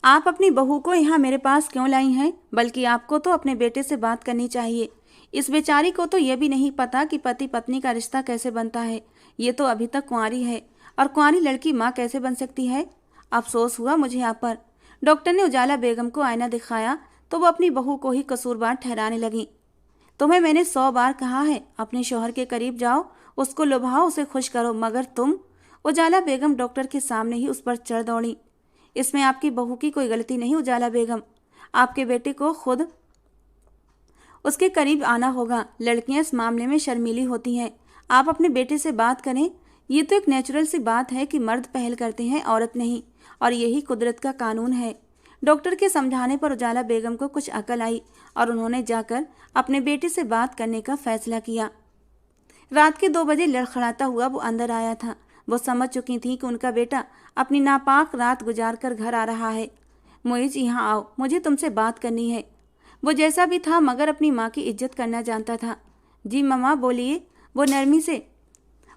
आप अपनी बहू को यहाँ मेरे पास क्यों लाई हैं? बल्कि आपको तो अपने बेटे से बात करनी चाहिए। इस बेचारी को तो यह भी नहीं पता कि पति पत्नी का रिश्ता कैसे बनता है। ये तो अभी तक कुंवारी है, और कुंवारी लड़की माँ कैसे बन सकती है? अफसोस हुआ मुझे आप पर। डॉक्टर ने उजाला बेगम को आईना दिखाया तो वो अपनी बहू को ही कसूरवार ठहराने लगी। तुम्हें मैंने 100 बार कहा है अपने शौहर के करीब जाओ, उसको लुभाओ, उसे खुश करो, मगर तुम। उजाला बेगम डॉक्टर के सामने ही उस पर चढ़ दौड़ी। इसमें आपकी बहू की कोई गलती नहीं उजाला बेगम। आपके बेटे को खुद उसके करीब आना होगा। लड़कियां इस मामले में शर्मीली होती हैं। आप अपने बेटे से बात करें। ये तो एक नेचुरल सी बात है कि मर्द पहल करते हैं, औरत नहीं, और यही कुदरत का कानून है। डॉक्टर के समझाने पर उजाला बेगम को कुछ अकल आई और उन्होंने जाकर अपने बेटे से बात करने का फैसला किया। रात के 2 बजे लड़खड़ाता हुआ वो अंदर आया था। वो समझ चुकी थी कि उनका बेटा अपनी नापाक रात गुजार कर घर आ रहा है। मुइज़, यहाँ आओ, मुझे तुमसे बात करनी है। वो जैसा भी था मगर अपनी माँ की इज्जत करना जानता था। जी मम्मा बोलिए, वो नरमी से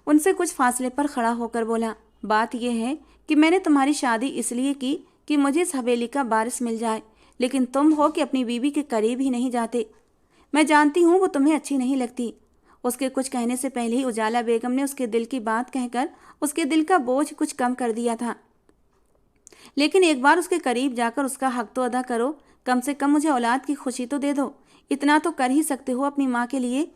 उनसे कुछ फासले पर खड़ा होकर बोला। बात यह है कि मैंने तुम्हारी शादी इसलिए की कि मुझे इस हवेली का वारिस मिल जाए, लेकिन तुम हो कि अपनी बीवी के करीब ही नहीं जाते। मैं जानती हूँ वो तुम्हें अच्छी नहीं लगती। उसके कुछ कहने से पहले ही उजाला बेगम ने उसके दिल की बात कहकर उसके दिल का बोझ कुछ कम कर दिया था। लेकिन एक बार उसके करीब जाकर उसका हक तो अदा करो, कम से कम मुझे औलाद की खुशी तो दे दो। इतना तो कर ही सकते हो अपनी माँ के लिए।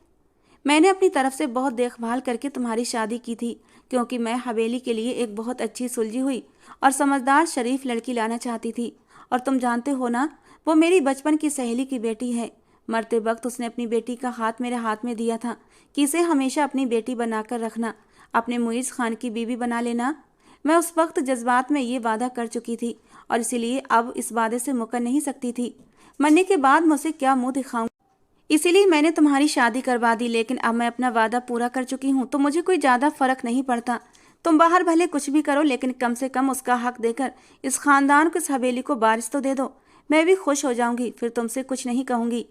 मैंने अपनी तरफ से बहुत देखभाल करके तुम्हारी शादी की थी, क्योंकि मैं हवेली के लिए एक बहुत अच्छी सुलझी हुई और समझदार शरीफ लड़की लाना चाहती थी। और तुम जानते हो ना, वो मेरी बचपन की सहेली की बेटी है। मरते वक्त उसने अपनी बेटी का हाथ मेरे हाथ में दिया था कि इसे हमेशा अपनी बेटी बनाकर रखना, अपने मुइज़ खान की बीवी बना लेना। मैं उस वक्त जज्बात में ये वादा कर चुकी थी और इसीलिए अब इस वादे से मुकर नहीं सकती थी। मरने के बाद मुझसे क्या मुंह दिखाऊं, इसीलिए मैंने तुम्हारी शादी करवा दी। लेकिन अब मैं अपना वादा पूरा कर चुकी हूँ तो मुझे कोई ज़्यादा फर्क नहीं पड़ता। तुम बाहर भले कुछ भी करो, लेकिन कम से कम उसका हक देकर इस खानदान को, इस हवेली को वारिस तो दे दो। मैं भी खुश हो जाऊंगी, फिर तुमसे कुछ नहीं कहूंगी।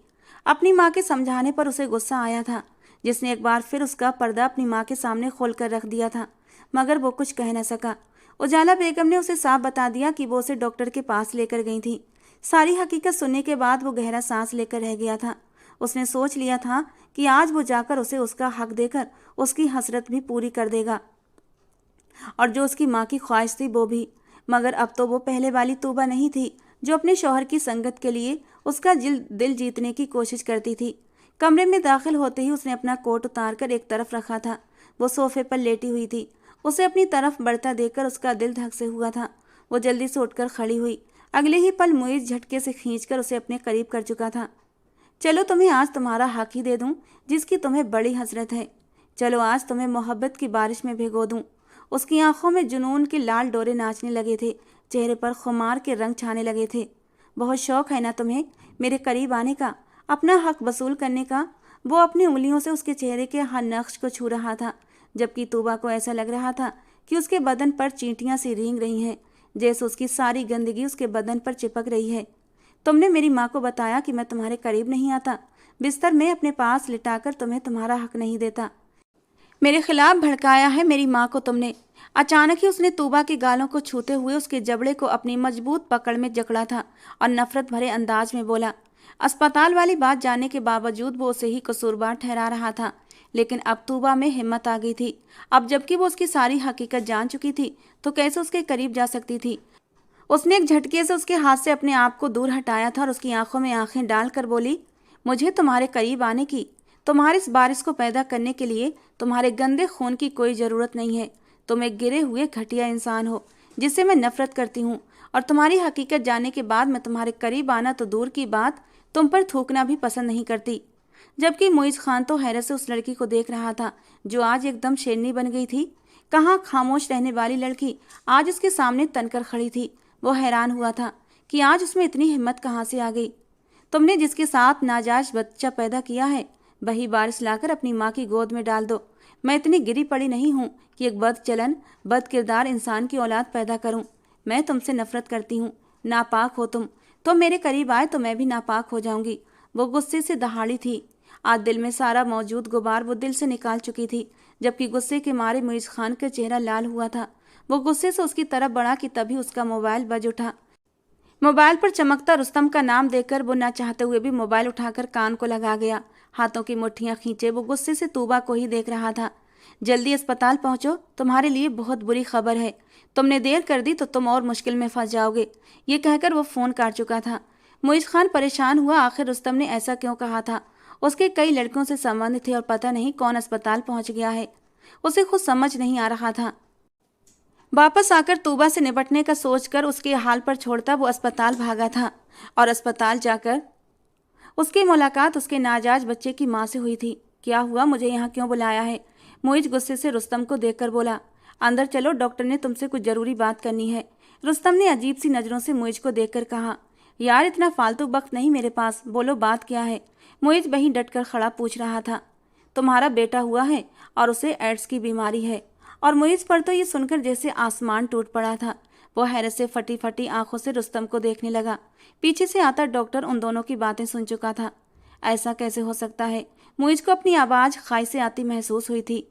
अपनी माँ के समझाने पर उसे गुस्सा आया था, जिसने एक बार फिर उसका पर्दा अपनी माँ के सामने खोल कर रख दिया था, मगर वो कुछ कह न सका। उजाला बेगम ने उसे साफ बता दिया कि वो उसे डॉक्टर के पास लेकर गई थी। सारी हकीकत सुनने के बाद वो गहरा सांस लेकर रह गया था। उसने सोच लिया था कि आज वो जाकर उसे उसका हक देकर उसकी हसरत भी पूरी कर देगा, और जो उसकी माँ की ख्वाहिश थी वो भी। मगर अब तो वो पहले वाली तूबा नहीं थी जो अपने शौहर की संगत के लिए उसका दिल जीतने की कोशिश करती थी। कमरे में दाखिल होते ही उसने अपना कोट उतार कर एक तरफ रखा था। वो सोफे पर लेटी हुई थी। उसे अपनी तरफ बढ़ता देखकर उसका दिल धक से हुआ था। वो जल्दी से उठकर खड़ी हुई। अगले ही पल मुइज़ झटके से खींचकर उसे अपने करीब कर चुका था। चलो तुम्हें आज तुम्हारा हक ही दे दूं, जिसकी तुम्हें बड़ी हसरत है। चलो आज तुम्हें मोहब्बत की बारिश में भिगो दूं। उसकी आंखों में जुनून के लाल डोरे नाचने लगे थे, चेहरे पर खुमार के रंग छाने लगे थे। बहुत शौक है ना तुम्हें मेरे करीब आने का, अपना हक वसूल करने का। वो अपनी उंगलियों से उसके चेहरे के हर नक्श को छू रहा था, जबकि तूबा को ऐसा लग रहा था कि उसके बदन पर चींटियां सी रेंग रही हैं, जैसे उसकी सारी गंदगी उसके बदन पर चिपक रही है। तुमने मेरी माँ को बताया कि मैं तुम्हारे करीब नहीं आता, बिस्तर में अपने पास लिटाकर तुम्हें तुम्हारा हक नहीं देता। मेरे खिलाफ भड़काया है मेरी माँ को तुमने। अचानक ही उसने तूबा के गालों को छूते हुए उसके जबड़े को अपनी मजबूत पकड़ में जकड़ा था और नफरत भरे अंदाज में बोला। अस्पताल वाली बात जानने के बावजूद वो उसे ही कसूरवार ठहरा रहा था, लेकिन अब तूबा में हिम्मत आ गई थी। अब जबकि वो उसकी सारी हकीकत जान चुकी थी, तो कैसे उसके करीब जा सकती थी। उसने एक झटके से उसके हाथ से अपने आप को दूर हटाया था और उसकी आंखों में आंखें डालकर बोली, मुझे तुम्हारे करीब आने की, तुम्हारे इस बारिश को पैदा करने के लिए तुम्हारे गंदे खून की कोई ज़रूरत नहीं है। तुम एक गिरे हुए घटिया इंसान हो जिससे मैं नफरत करती हूँ, और तुम्हारी हकीकत जानने के बाद मैं तुम्हारे करीब आना तो दूर की बात, तुम पर थूकना भी पसंद नहीं करती। जबकि मुइज़ खान तो हैरत से उस लड़की को देख रहा था जो आज एकदम शेरनी बन गई थी। कहाँ खामोश रहने वाली लड़की आज उसके सामने तनकर खड़ी थी। वो हैरान हुआ था कि आज उसमें इतनी हिम्मत कहाँ से आ गई। तुमने जिसके साथ नाजायज बच्चा पैदा किया है, वही वारिस लाकर अपनी माँ की गोद में डाल दो। मैं इतनी गिरी पड़ी नहीं हूँ कि एक बदचलन, बद किरदार इंसान की औलाद पैदा करूँ। मैं तुमसे नफरत करती हूँ, नापाक हो तुम मेरे करीब आए तो मैं भी नापाक हो जाऊंगी। वो गुस्से से दहाड़ी थी। आज दिल में सारा मौजूद गुबार वो दिल से निकाल चुकी थी, जबकि गुस्से के मारे मुइज़ खान का चेहरा लाल हुआ था। वो गुस्से से उसकी तरफ बढ़ा कि तभी उसका मोबाइल बज उठा। मोबाइल पर चमकता रुस्तम का नाम देखकर वो ना चाहते हुए भी मोबाइल उठाकर कान को लगा गया। हाथों की मुट्ठियां खींचे वो गुस्से से तूबा को ही देख रहा था। जल्दी अस्पताल पहुंचो, तुम्हारे लिए बहुत बुरी खबर है। तुमने देर कर दी तो तुम और मुश्किल में फंस जाओगे। ये कहकर वो फ़ोन काट चुका था। मुइज़ खान परेशान हुआ, आखिर रुस्तम ने ऐसा क्यों कहा था। उसके कई लड़कों से संबंध थे और पता नहीं कौन अस्पताल पहुंच गया है। उसे खुद समझ नहीं आ रहा था। वापस आकर तूबा से निपटने का सोचकर उसके हाल पर छोड़ता वो अस्पताल भागा था, और अस्पताल जाकर उसकी मुलाकात उसके नाजायज बच्चे की माँ से हुई थी। क्या हुआ, मुझे यहाँ क्यों बुलाया है? मुइज़ गुस्से से रुस्तम को देखकर बोला। अंदर चलो, डॉक्टर ने तुमसे कुछ ज़रूरी बात करनी है। रुस्तम ने अजीब सी नज़रों से मुइज़ को देखकर कहा। यार इतना फालतू वक्त नहीं मेरे पास, बोलो बात क्या है? मुइज़ वहीं डटकर खड़ा पूछ रहा था। तुम्हारा बेटा हुआ है और उसे एड्स की बीमारी है। और मुइज़ पर तो ये सुनकर जैसे आसमान टूट पड़ा था। वो हैरत से फटी फटी आंखों से रुस्तम को देखने लगा। पीछे से आता डॉक्टर उन दोनों की बातें सुन चुका था। ऐसा कैसे हो सकता है? मुइज़ को अपनी आवाज़ खाई से आती महसूस हुई थी।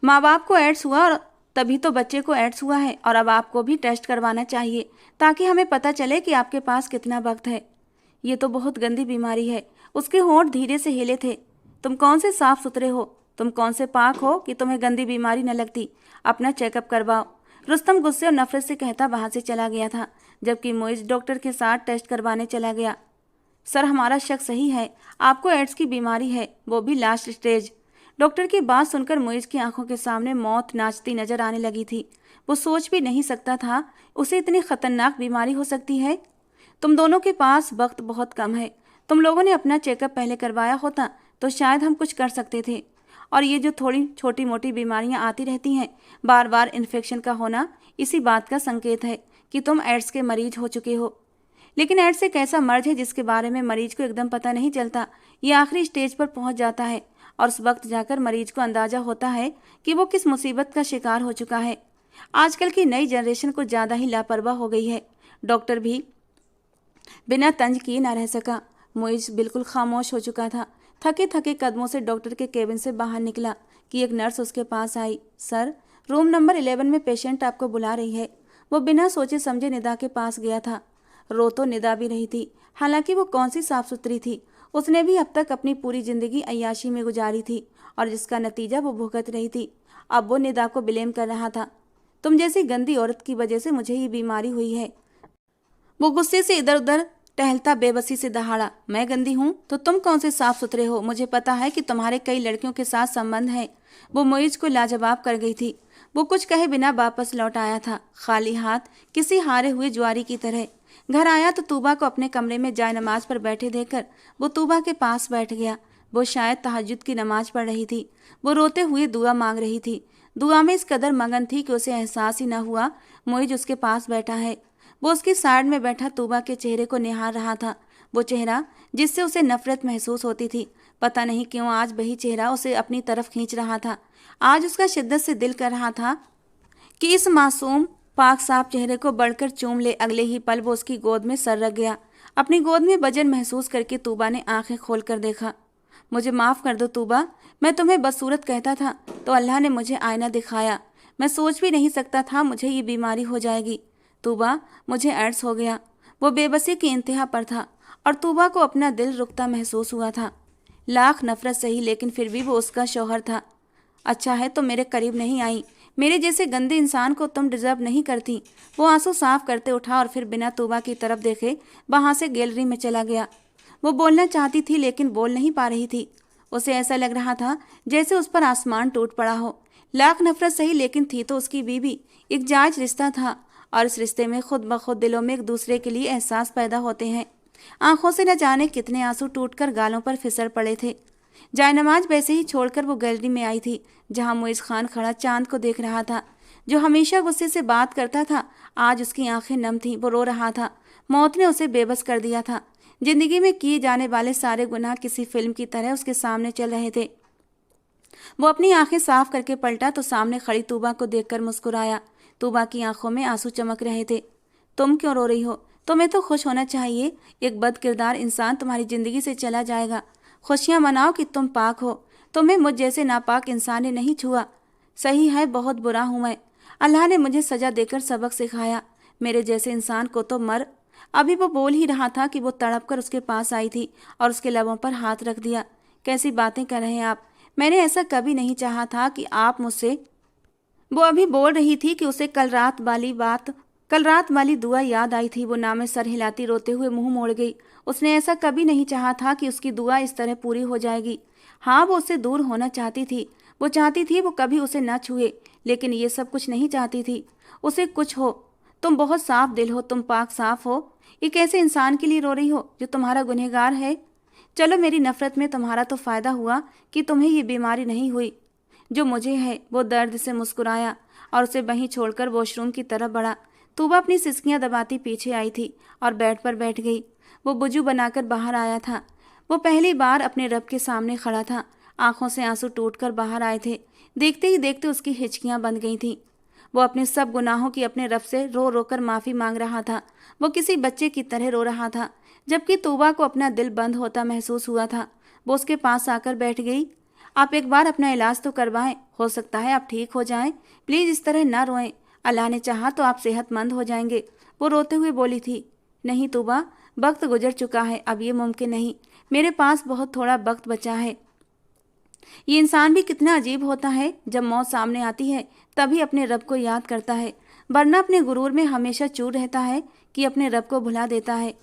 माँ बाप को एड्स हुआ और तभी तो बच्चे को एड्स हुआ है, और अब आपको भी टेस्ट करवाना चाहिए ताकि हमें पता चले कि आपके पास कितना वक्त है। ये तो बहुत गंदी बीमारी है। उसके होंठ धीरे से हिले थे। तुम कौन से साफ सुथरे हो, तुम कौन से पाक हो कि तुम्हें गंदी बीमारी न लगती। अपना चेकअप करवाओ। रुस्तम गुस्से और नफरत से कहता वहां से चला गया था, जबकि मोइज डॉक्टर के साथ टेस्ट करवाने चला गया। सर, हमारा शक सही है, आपको एड्स की बीमारी है, वो भी लास्ट स्टेज। डॉक्टर की बात सुनकर मोइज की आंखों के सामने मौत नाचती नजर आने लगी थी। वो सोच भी नहीं सकता था उसे इतनी खतरनाक बीमारी हो सकती है। तुम दोनों के पास वक्त बहुत कम है। तुम लोगों ने अपना चेकअप पहले करवाया होता तो शायद हम कुछ कर सकते थे। और ये जो थोड़ी छोटी मोटी बीमारियां आती रहती हैं, बार बार इन्फेक्शन का होना, इसी बात का संकेत है कि तुम एड्स के मरीज हो चुके हो। लेकिन एड्स एक ऐसा मर्ज है जिसके बारे में मरीज को एकदम पता नहीं चलता। ये आखिरी स्टेज पर पहुंच जाता है और उस वक्त जाकर मरीज को अंदाजा होता है कि वो किस मुसीबत का शिकार हो चुका है। आजकल की नई जनरेशन कुछ ज़्यादा ही लापरवाह हो गई है। डॉक्टर भी बिना तंज किए न रह सका। मोइज बिल्कुल खामोश हो चुका था। थके थके कदमों से डॉक्टर के केबिन से बाहर निकला कि एक नर्स उसके पास आई। सर, रूम नंबर 11 में पेशेंट आपको बुला रही है। वो बिना सोचे समझे निदा के पास गया था। रो तो निदा भी रही थी, हालांकि वो कौन सी साफ सुथरी थी। उसने भी अब तक अपनी पूरी जिंदगी अय्याशी में गुजारी थी और जिसका नतीजा वो भुगत रही थी। अब वो निदा को ब्लेम कर रहा था। तुम जैसी गंदी औरत की वजह से मुझे ये बीमारी हुई है। वो गुस्से से इधर उधर टहलता बेबसी से दहाड़ा। मैं गंदी हूँ तो तुम कौन से साफ सुथरे हो? मुझे पता है कि तुम्हारे कई लड़कियों के साथ संबंध है। वो मोइज को लाजवाब कर गई थी। वो कुछ कहे बिना वापस लौट आया था, खाली हाथ, किसी हारे हुए जुआरी की तरह। घर आया तो तूबा को अपने कमरे में जाय नमाज पर बैठे देखकर वो तूबा के पास बैठ गया। वो शायद तहज्जुद की नमाज पढ़ रही थी। वो रोते हुए दुआ मांग रही थी। दुआ में इस कदर मगन थी कि उसे एहसास ही न हुआ मोइज उसके पास बैठा है। वो उसकी साइड में बैठा तूबा के चेहरे को निहार रहा था। वो चेहरा जिससे उसे नफरत महसूस होती थी। पता नहीं क्यों आज वही चेहरा उसे अपनी तरफ खींच रहा था। आज उसका शिद्दत से दिल कर रहा था कि इस मासूम पाक साफ चेहरे को बढ़कर चूम ले। अगले ही पल वो उसकी गोद में सर रख गया। अपनी गोद में वजन महसूस करके तूबा ने आंखें खोलकर देखा। मुझे माफ़ कर दो तूबा, मैं तुम्हें बदसूरत कहता था तो अल्लाह ने मुझे आईना दिखाया। मैं सोच भी नहीं सकता था मुझे ये बीमारी हो जाएगी। तूबा, मुझे एड्स हो गया। वो बेबसी की इंतहा पर था और तूबा को अपना दिल रुकता महसूस हुआ था। लाख नफरत सही, लेकिन फिर भी वो उसका शौहर था। अच्छा है तुम मेरे करीब नहीं आई। मेरे जैसे गंदे इंसान को तुम डिजर्व नहीं करती। वो आंसू साफ करते उठा और फिर बिना तूबा की तरफ देखे वहां से गैलरी में चला गया। वो बोलना चाहती थी लेकिन बोल नहीं पा रही थी। उसे ऐसा लग रहा था जैसे उस पर आसमान टूट पड़ा हो। लाख नफरत सही, लेकिन थी तो उसकी बीवी। एक जायज रिश्ता था और इस रिश्ते में खुद ब खुद दिलों में एक दूसरे के लिए एहसास पैदा होते हैं। आंखों से न जाने कितने आंसू टूटकर गालों पर फिसल पड़े थे। जायनमाज वैसे ही छोड़कर वो गैलरी में आई थी जहां मोइज खान खड़ा चांद को देख रहा था। जो हमेशा गुस्से से बात करता था, आज उसकी आंखें नम थीं। वो रो रहा था। मौत ने उसे बेबस कर दिया था। जिंदगी में किए जाने वाले सारे गुनाह किसी फिल्म की तरह उसके सामने चल रहे थे। वो अपनी आंखें साफ करके पलटा तो सामने खड़ी तूबा को देखकर मुस्कुराया। तूबा की आंखों में आंसू चमक रहे थे। तुम क्यों रो रही हो? तुम्हें तो खुश होना चाहिए। एक बद किरदार इंसान तुम्हारी जिंदगी से चला जाएगा। खुशियां मनाओ कि तुम पाक हो। तुम्हें मुझ जैसे नापाक इंसान ने नहीं छुआ। सही है, बहुत बुरा हूं मैं। अल्लाह ने मुझे सजा देकर सबक सिखाया। मेरे जैसे इंसान को तो मर। अभी वो बोल ही रहा था कि वो तड़प कर उसके पास आई थी और उसके लबों पर हाथ रख दिया। कैसी बातें कर रहे हैं आप? मैंने ऐसा कभी नहीं चाहा था कि आप मुझसे। वो अभी बोल रही थी कि उसे कल रात वाली दुआ याद आई थी। वो नामे सर हिलाती रोते हुए मुंह मोड़ गई। उसने ऐसा कभी नहीं चाहा था कि उसकी दुआ इस तरह पूरी हो जाएगी। हाँ, वो उससे दूर होना चाहती थी। वो चाहती थी वो कभी उसे न छुए, लेकिन ये सब कुछ नहीं चाहती थी। उसे कुछ हो। तुम बहुत साफ दिल हो, तुम पाक साफ हो। एक ऐसे इंसान के लिए रो रही हो जो तुम्हारा गुनहगार है। चलो, मेरी नफरत में तुम्हारा तो फायदा हुआ कि तुम्हें ये बीमारी नहीं हुई जो मुझे है। वो दर्द से मुस्कुराया और उसे वहीं छोड़कर वॉशरूम की तरफ बढ़ा। तूबा अपनी सिसकियां दबाती पीछे आई थी और बेड पर बैठ गई। वो बुजू बनाकर बाहर आया था। वो पहली बार अपने रब के सामने खड़ा था। आंखों से आंसू टूटकर बाहर आए थे। देखते ही देखते उसकी हिचकियां बंद गई थीं। वो अपने सब गुनाहों की अपने रब से रो रो कर माफ़ी मांग रहा था। वो किसी बच्चे की तरह रो रहा था। जबकि तूबा को अपना दिल बंद होता महसूस हुआ था। वो उसके पास आकर बैठ गई। आप एक बार अपना इलाज तो करवाएं, हो सकता है आप ठीक हो जाएं। प्लीज़ इस तरह ना रोएं, अल्लाह ने चाहा तो आप सेहतमंद हो जाएंगे। वो रोते हुए बोली थी। नहीं तौबा, वक्त गुजर चुका है, अब ये मुमकिन नहीं। मेरे पास बहुत थोड़ा वक्त बचा है। ये इंसान भी कितना अजीब होता है, जब मौत सामने आती है तभी अपने रब को याद करता है, वरना अपने गुरूर में हमेशा चूर रहता है कि अपने रब को भुला देता है।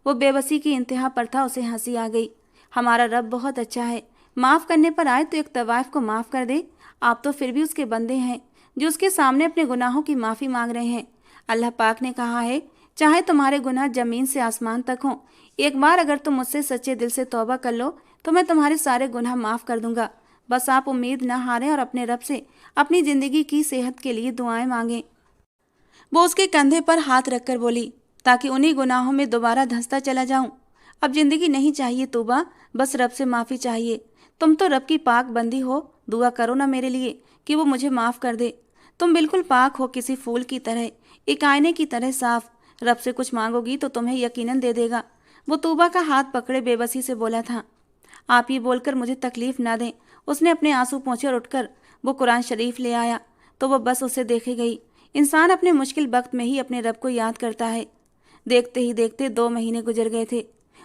वो बेबसी की इंतहा पर था, उसे हंसी आ गई। हमारा रब बहुत अच्छा है, माफ़ करने पर आए तो एक तवाइफ को माफ़ कर दे। आप तो फिर भी उसके बंदे हैं जो उसके सामने अपने गुनाहों की माफ़ी मांग रहे हैं। अल्लाह पाक ने कहा है, चाहे तुम्हारे गुनाह ज़मीन से आसमान तक हों, एक बार अगर तुम मुझसे सच्चे दिल से तौबा कर लो तो मैं तुम्हारे सारे गुनाह माफ़ कर दूंगा। बस आप उम्मीद न हारें और अपने रब से अपनी ज़िंदगी की सेहत के लिए दुआएं मांगें। वो उसके कंधे पर हाथ रखकर बोली, ताकि उन्हीं गुनाहों में दोबारा धंसता चला जाऊं। अब जिंदगी नहीं चाहिए तौबा, बस रब से माफ़ी चाहिए। तुम तो रब की पाक बंदी हो, दुआ करो ना मेरे लिए कि वो मुझे माफ़ कर दे। तुम बिल्कुल पाक हो, किसी फूल की तरह, एक आईने की तरह साफ। रब से कुछ मांगोगी तो तुम्हें यकीनन दे देगा। वो तौबा का हाथ पकड़े बेबसी से बोला था। आप ये बोलकर मुझे तकलीफ ना दें। उसने अपने आंसू पोंछे और उठकर वो कुरान शरीफ ले आया तो वो बस उसे देखे गई। इंसान अपने मुश्किल वक्त में ही अपने रब को याद करता है। देखते ही देखते 2 महीने गुजर गए थे।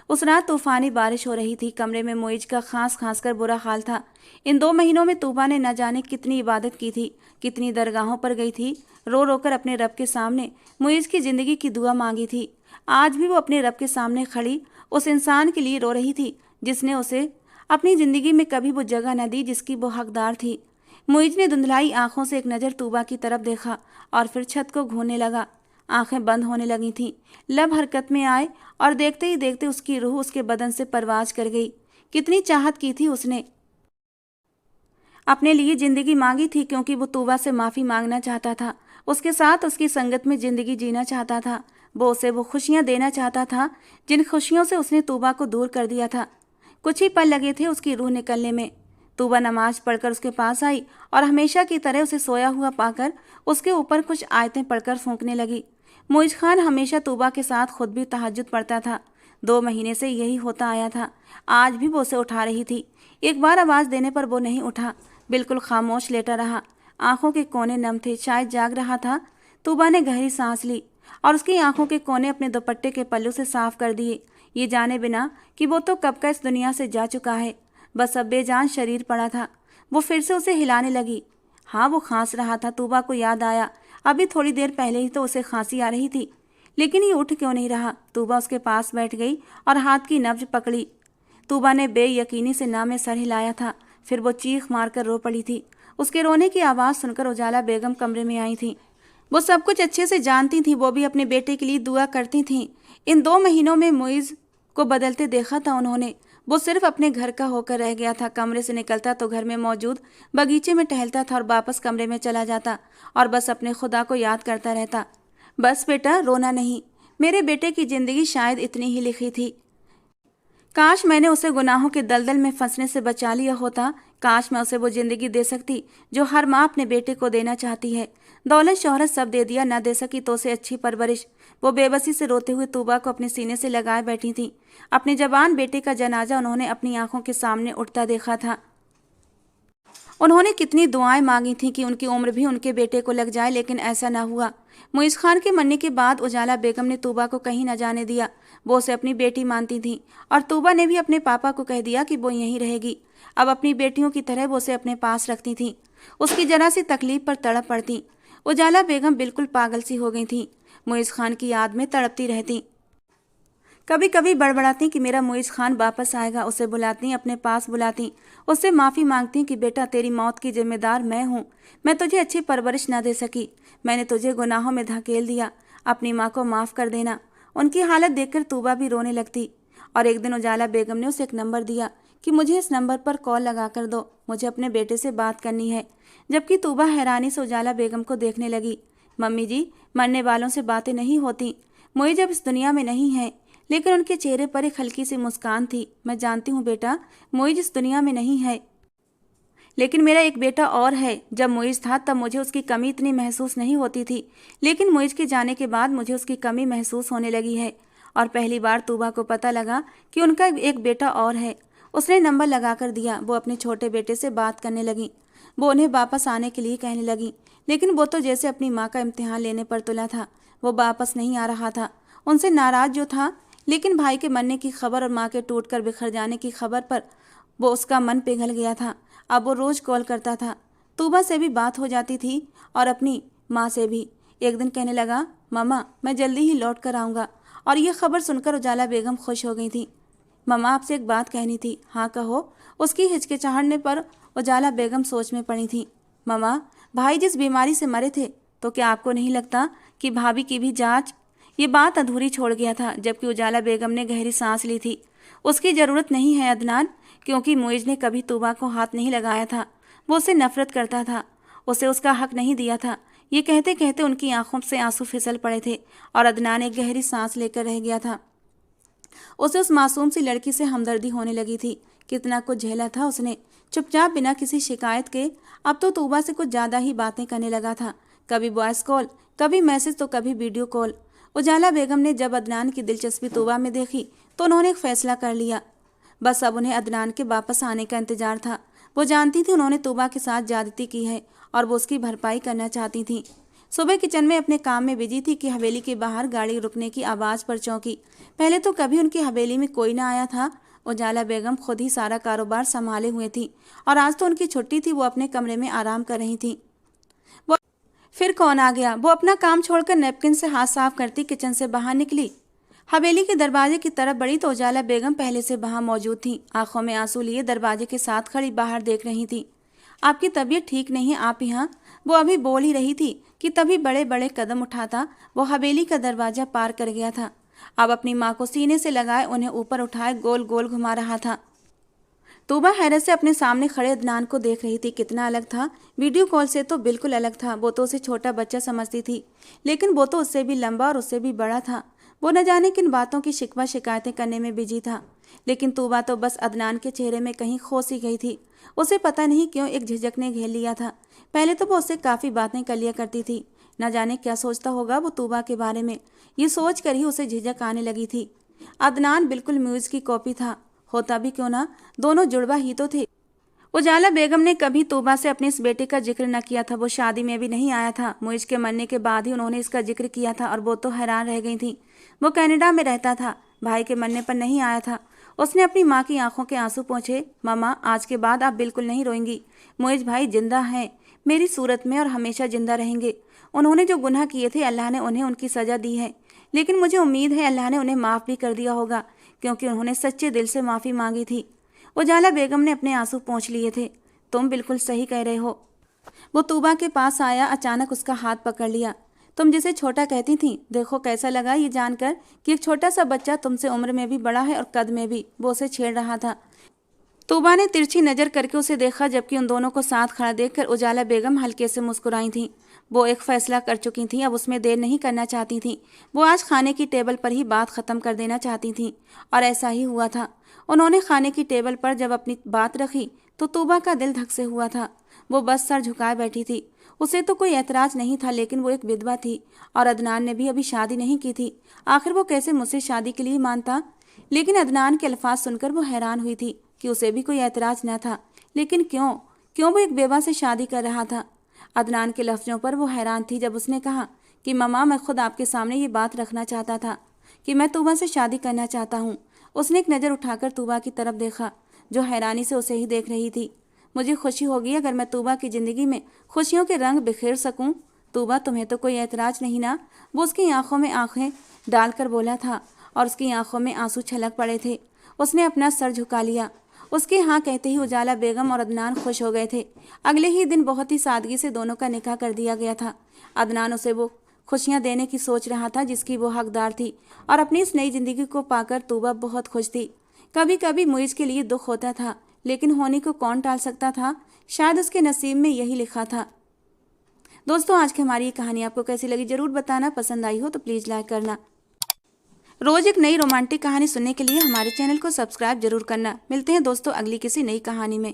उस रात तूफानी बारिश हो रही थी। कमरे में मोइज का खांस खांस कर बुरा हाल था। इन 2 महीनों में तूबा ने न जाने कितनी इबादत की थी, कितनी दरगाहों पर गई थी, रो रो कर अपने रब के सामने मोइज की ज़िंदगी की दुआ मांगी थी। आज भी वो अपने रब के सामने खड़ी उस इंसान के लिए रो रही थी जिसने उसे अपनी ज़िंदगी में कभी वो जगह न दी जिसकी वो हकदार थी। मुइज ने धुंधलाई आंखों से एक नज़र तूबा की तरफ देखा और फिर छत को घूरने लगा। आंखें बंद होने लगी थीं, लब हरकत में आए और देखते ही देखते उसकी रूह उसके बदन से परवाज कर गई। कितनी चाहत की थी उसने अपने लिए ज़िंदगी मांगी थी, क्योंकि वो तूबा से माफ़ी मांगना चाहता था, उसके साथ उसकी संगत में ज़िंदगी जीना चाहता था। वो उसे वो खुशियाँ देना चाहता था जिन खुशियों से उसने तूबा को दूर कर दिया था। कुछ ही पल लगे थे उसकी रूह निकलने में। तूबा नमाज पढ़कर उसके पास आई और हमेशा की तरह उसे सोया हुआ पाकर उसके ऊपर कुछ आयतें पढ़कर फूंकने लगी। मोइज खान हमेशा तूबा के साथ खुद भी तहज्जुद पढ़ता था। 2 महीने से यही होता आया था। आज भी वो उसे उठा रही थी। एक बार आवाज़ देने पर वो नहीं उठा, बिल्कुल खामोश लेटा रहा। आंखों के कोने नम थे, शायद जाग रहा था। तूबा ने गहरी सांस ली और उसकी आंखों के कोने अपने दुपट्टे के पल्लू से साफ कर दिए, ये जाने बिना कि वो तो कब का इस दुनिया से जा चुका है। बस अब बेजान शरीर पड़ा था। वो फिर से उसे हिलाने लगी। हाँ, वो खांस रहा था। तूबा को याद आया, अभी थोड़ी देर पहले ही तो उसे खांसी आ रही थी, लेकिन ये उठ क्यों नहीं रहा। तूबा उसके पास बैठ गई और हाथ की नब्ज पकड़ी। तूबा ने बेयकीनी से ना में सर हिलाया था, फिर वो चीख मारकर रो पड़ी थी। उसके रोने की आवाज़ सुनकर उजाला बेगम कमरे में आई थी। वो सब कुछ अच्छे से जानती थी, वो भी अपने बेटे के लिए दुआ करती थीं। इन 2 महीनों में मुइज़ को बदलते देखा था उन्होंने। वो सिर्फ अपने घर का होकर रह गया था। कमरे से निकलता तो घर में मौजूद बगीचे में टहलता था और वापस कमरे में चला जाता और बस अपने खुदा को याद करता रहता। बस बेटा, रोना नहीं। मेरे बेटे की ज़िंदगी शायद इतनी ही लिखी थी। काश मैंने उसे गुनाहों के दलदल में फंसने से बचा लिया होता। काश मैं उसे वो ज़िंदगी दे सकती जो हर माँ अपने बेटे को देना चाहती है। दौलत शोहरत सब दे दिया, न दे सकी तो उसे अच्छी परवरिश। वो बेबसी से रोते हुए तूबा को अपने सीने से लगाए बैठी थी। अपने जवान बेटे का जनाजा उन्होंने अपनी आंखों के सामने उठता देखा था। उन्होंने कितनी दुआएं मांगी थीं कि उनकी उम्र भी उनके बेटे को लग जाए, लेकिन ऐसा ना हुआ। मुइज़ खान के मरने के बाद उजाला बेगम ने तूबा को कहीं न जाने दिया। वो उसे अपनी बेटी मानती थी और तूबा ने भी अपने पापा को कह दिया कि वो यहीं रहेगी। अब अपनी बेटियों की तरह वो उसे अपने पास रखती थी। उसकी जरा सी तकलीफ पर तड़प पड़ती। उजाला बेगम बिल्कुल पागल सी हो गई थी। मुइज़ खान की याद में तड़पती रहती। कभी कभी बड़बड़ाती कि मेरा मुइज़ खान वापस आएगा। उसे बुलाती, अपने पास बुलाती, उससे माफ़ी मांगती कि बेटा, तेरी मौत की जिम्मेदार मैं हूँ। मैं तुझे अच्छी परवरिश ना दे सकी, मैंने तुझे गुनाहों में धकेल दिया। अपनी माँ को माफ़ कर देना। उनकी हालत देखकर तूबा भी रोने लगती। और एक दिन उजाला बेगम ने उसे एक नंबर दिया कि मुझे इस नंबर पर कॉल लगा कर दो, मुझे अपने बेटे से बात करनी है। जबकि तूबा हैरानी से उजाला बेगम को देखने लगी। मम्मी जी, मरने वालों से बातें नहीं होती। मुइज़ अब इस दुनिया में नहीं है, लेकिन उनके चेहरे पर एक हल्की सी मुस्कान थी। मैं जानती हूँ बेटा, मुइज़ इस दुनिया में नहीं है, लेकिन मेरा एक बेटा और है। जब मुइज़ था तब मुझे उसकी कमी इतनी महसूस नहीं होती थी, लेकिन मुइज़ के जाने के बाद मुझे उसकी कमी महसूस होने लगी है। और पहली बार तूबा को पता लगा कि उनका एक बेटा और है। उसने नंबर लगा कर दिया। वो अपने छोटे बेटे से बात करने लगी। वो उन्हें वापस आने के लिए कहने लगी, लेकिन वो तो जैसे अपनी माँ का इम्तिहान लेने पर तुला था। वो वापस नहीं आ रहा था। उनसे नाराज जो था, लेकिन भाई के मरने की खबर और माँ के टूटकर बिखर जाने की खबर पर वो उसका मन पिघल गया था। अब वो रोज़ कॉल करता था। तूबा से भी बात हो जाती थी और अपनी माँ से भी। एक दिन कहने लगा, मम्मा मैं जल्दी ही लौट कर आऊँगा। और ये खबर सुनकर उजाला बेगम खुश हो गई थी। मम्मा आपसे एक बात कहनी थी। हाँ कहो। उसकी हिचकिचाहटने पर उजाला बेगम सोच में पड़ी थी। मम्मा, भाई जिस बीमारी से मरे थे, तो क्या आपको नहीं लगता कि भाभी की भी जांच? ये बात अधूरी छोड़ गया था, जबकि उजाला बेगम ने गहरी सांस ली थी। उसकी ज़रूरत नहीं है अदनान, क्योंकि मुइज़ ने कभी तूबा को हाथ नहीं लगाया था। वो उससे नफरत करता था, उसे उसका हक नहीं दिया था। ये कहते कहते उनकी आंखों से आंसू फिसल पड़े थे और अदनान एक गहरी सांस लेकर रह गया था। उसे उस मासूम सी लड़की से हमदर्दी होने लगी थी। कितना कुछ झेला था उसने, चुपचाप बिना किसी शिकायत के। अब तो तूबा से कुछ ज़्यादा ही बातें करने लगा था। कभी वॉइस कॉल, कभी मैसेज, तो कभी वीडियो कॉल। उजाला बेगम ने जब अदनान की दिलचस्पी तूबा में देखी तो उन्होंने एक फैसला कर लिया। बस अब उन्हें अदनान के वापस आने का इंतजार था। वो जानती थी उन्होंने तूबा के साथ ज्यादती की है और वो उसकी भरपाई करना चाहती थी। सुबह किचन में अपने काम में बिजी थी कि हवेली के बाहर गाड़ी रुकने की आवाज़ पर चौंकी। पहले तो कभी उनकी हवेली में कोई ना आया था। उजाला बेगम खुद ही सारा कारोबार संभाले हुए थी और आज तो उनकी छुट्टी थी। वो अपने कमरे में आराम कर रही थी। वो फिर कौन आ गया? वो अपना काम छोड़कर नैपकिन से हाथ साफ करती किचन से बाहर निकली। हवेली के दरवाजे की तरफ बढ़ी तो उजाला बेगम पहले से वहां मौजूद थी। आंखों में आंसू लिए दरवाजे के साथ खड़ी बाहर देख रही थी। आपकी तबीयत ठीक नहीं है, आप यहाँ? वो अभी बोल ही रही थी कि तभी बड़े बड़े कदम उठाता वो हवेली का दरवाजा पार कर गया था। अब अपनी माँ को सीने से लगाए उन्हें ऊपर उठाए गोल गोल घुमा रहा था। तूबा हैरत से अपने सामने खड़े अदनान को देख रही थी। कितना अलग था, वीडियो कॉल से तो बिल्कुल अलग था। वो तो उसे छोटा बच्चा समझती थी, लेकिन वो तो उससे भी लंबा और उससे भी बड़ा था। वो न जाने किन बातों की शिकवा शिकायतें करने में बिजी था, लेकिन तूबा तो बस अदनान के चेहरे में कहीं खो सी गई थी। उसे पता नहीं क्यों एक झिझक ने घेर लिया था। पहले तो वो उससे काफ़ी बातें कर लिया करती थी। न जाने क्या सोचता होगा वो तूबा के बारे में। ये सोच कर ही उसे झिझक आने लगी थी। अदनान बिल्कुल म्यूज़ की कॉपी था, होता भी क्यों ना, दोनों जुड़वा ही तो थे। उजाला बेगम ने कभी तूबा से अपने इस बेटे का जिक्र न किया था। वो शादी में भी नहीं आया था। मुइज़ के मरने के बाद ही उन्होंने इसका जिक्र किया था और वो तो हैरान रह गई थी। वो कनाडा में रहता था, भाई के मरने पर नहीं आया था। उसने अपनी माँ की आंखों के आंसू पोंछे। मामा, आज के बाद आप बिल्कुल नहीं रोएंगी। मुइज़ भाई जिंदा हैं मेरी सूरत में और हमेशा जिंदा रहेंगे। उन्होंने जो गुनाह किए थे अल्लाह ने उन्हें उनकी सज़ा दी है, लेकिन मुझे उम्मीद है अल्लाह ने उन्हें माफ़ भी कर दिया होगा, क्योंकि उन्होंने सच्चे दिल से माफ़ी मांगी थी। उजाला बेगम ने अपने आंसू पोंछ लिए थे। तुम बिल्कुल सही कह रहे हो। वो तूबा के पास आया, अचानक उसका हाथ पकड़ लिया। तुम जिसे छोटा कहती थी, देखो कैसा लगा ये जानकर कि एक छोटा सा बच्चा तुमसे उम्र में भी बड़ा है और कद में भी। वो उसे छेड़ रहा था। तूबा ने तिरछी नज़र करके उसे देखा, जबकि उन दोनों को साथ खड़ा देखकर उजाला बेगम हल्के से मुस्कुराई थी। वो एक फैसला कर चुकी थी, अब उसमें देर नहीं करना चाहती थी। वो आज खाने की टेबल पर ही बात ख़त्म कर देना चाहती थी और ऐसा ही हुआ था। उन्होंने खाने की टेबल पर जब अपनी बात रखी तो तूबा का दिल धक से हुआ था। वो बस सर झुकाए बैठी थी। उसे तो कोई ऐतराज़ नहीं था, लेकिन वो एक विधवा थी और अदनान ने भी अभी शादी नहीं की थी। आखिर वो कैसे मुझसे शादी के लिए मानता? लेकिन अदनान के अल्फाज सुनकर वो हैरान हुई थी कि उसे भी कोई ऐतराज़ न था। लेकिन क्यों क्यों वो एक बेवा से शादी कर रहा था? अदनान के लफ्ज़ों पर वो हैरान थी जब उसने कहा कि ममा, मैं खुद आपके सामने ये बात रखना चाहता था कि मैं तूबा से शादी करना चाहता हूँ। उसने एक नज़र उठाकर तूबा की तरफ देखा, जो हैरानी से उसे ही देख रही थी। मुझे खुशी होगी अगर मैं तूबा की ज़िंदगी में खुशियों के रंग बिखेर सकूं। तूबा, तुम्हें तो कोई ऐतराज़ नहीं ना? वो उसकी आंखों में आंखें डालकर बोला था और उसकी आंखों में आंसू छलक पड़े थे। उसने अपना सर झुका लिया। उसके हाँ कहते ही उजाला बेगम और अदनान खुश हो गए थे। अगले ही दिन बहुत ही सादगी से दोनों का निकाह कर दिया गया था। अदनान उसे वो खुशियाँ देने की सोच रहा था जिसकी वो हकदार थी, और अपनी इस नई जिंदगी को पाकर तूबा बहुत खुश थी। कभी कभी मुइज़ के लिए दुख होता था, लेकिन होने को कौन टाल सकता था? शायद उसके नसीब में यही लिखा था। दोस्तों, आज की हमारी ये कहानी आपको कैसी लगी जरूर बताना। पसंद आई हो तो प्लीज़ लाइक करना। रोज़ एक नई रोमांटिक कहानी सुनने के लिए हमारे चैनल को सब्सक्राइब जरूर करना। मिलते हैं दोस्तों अगली किसी नई कहानी में।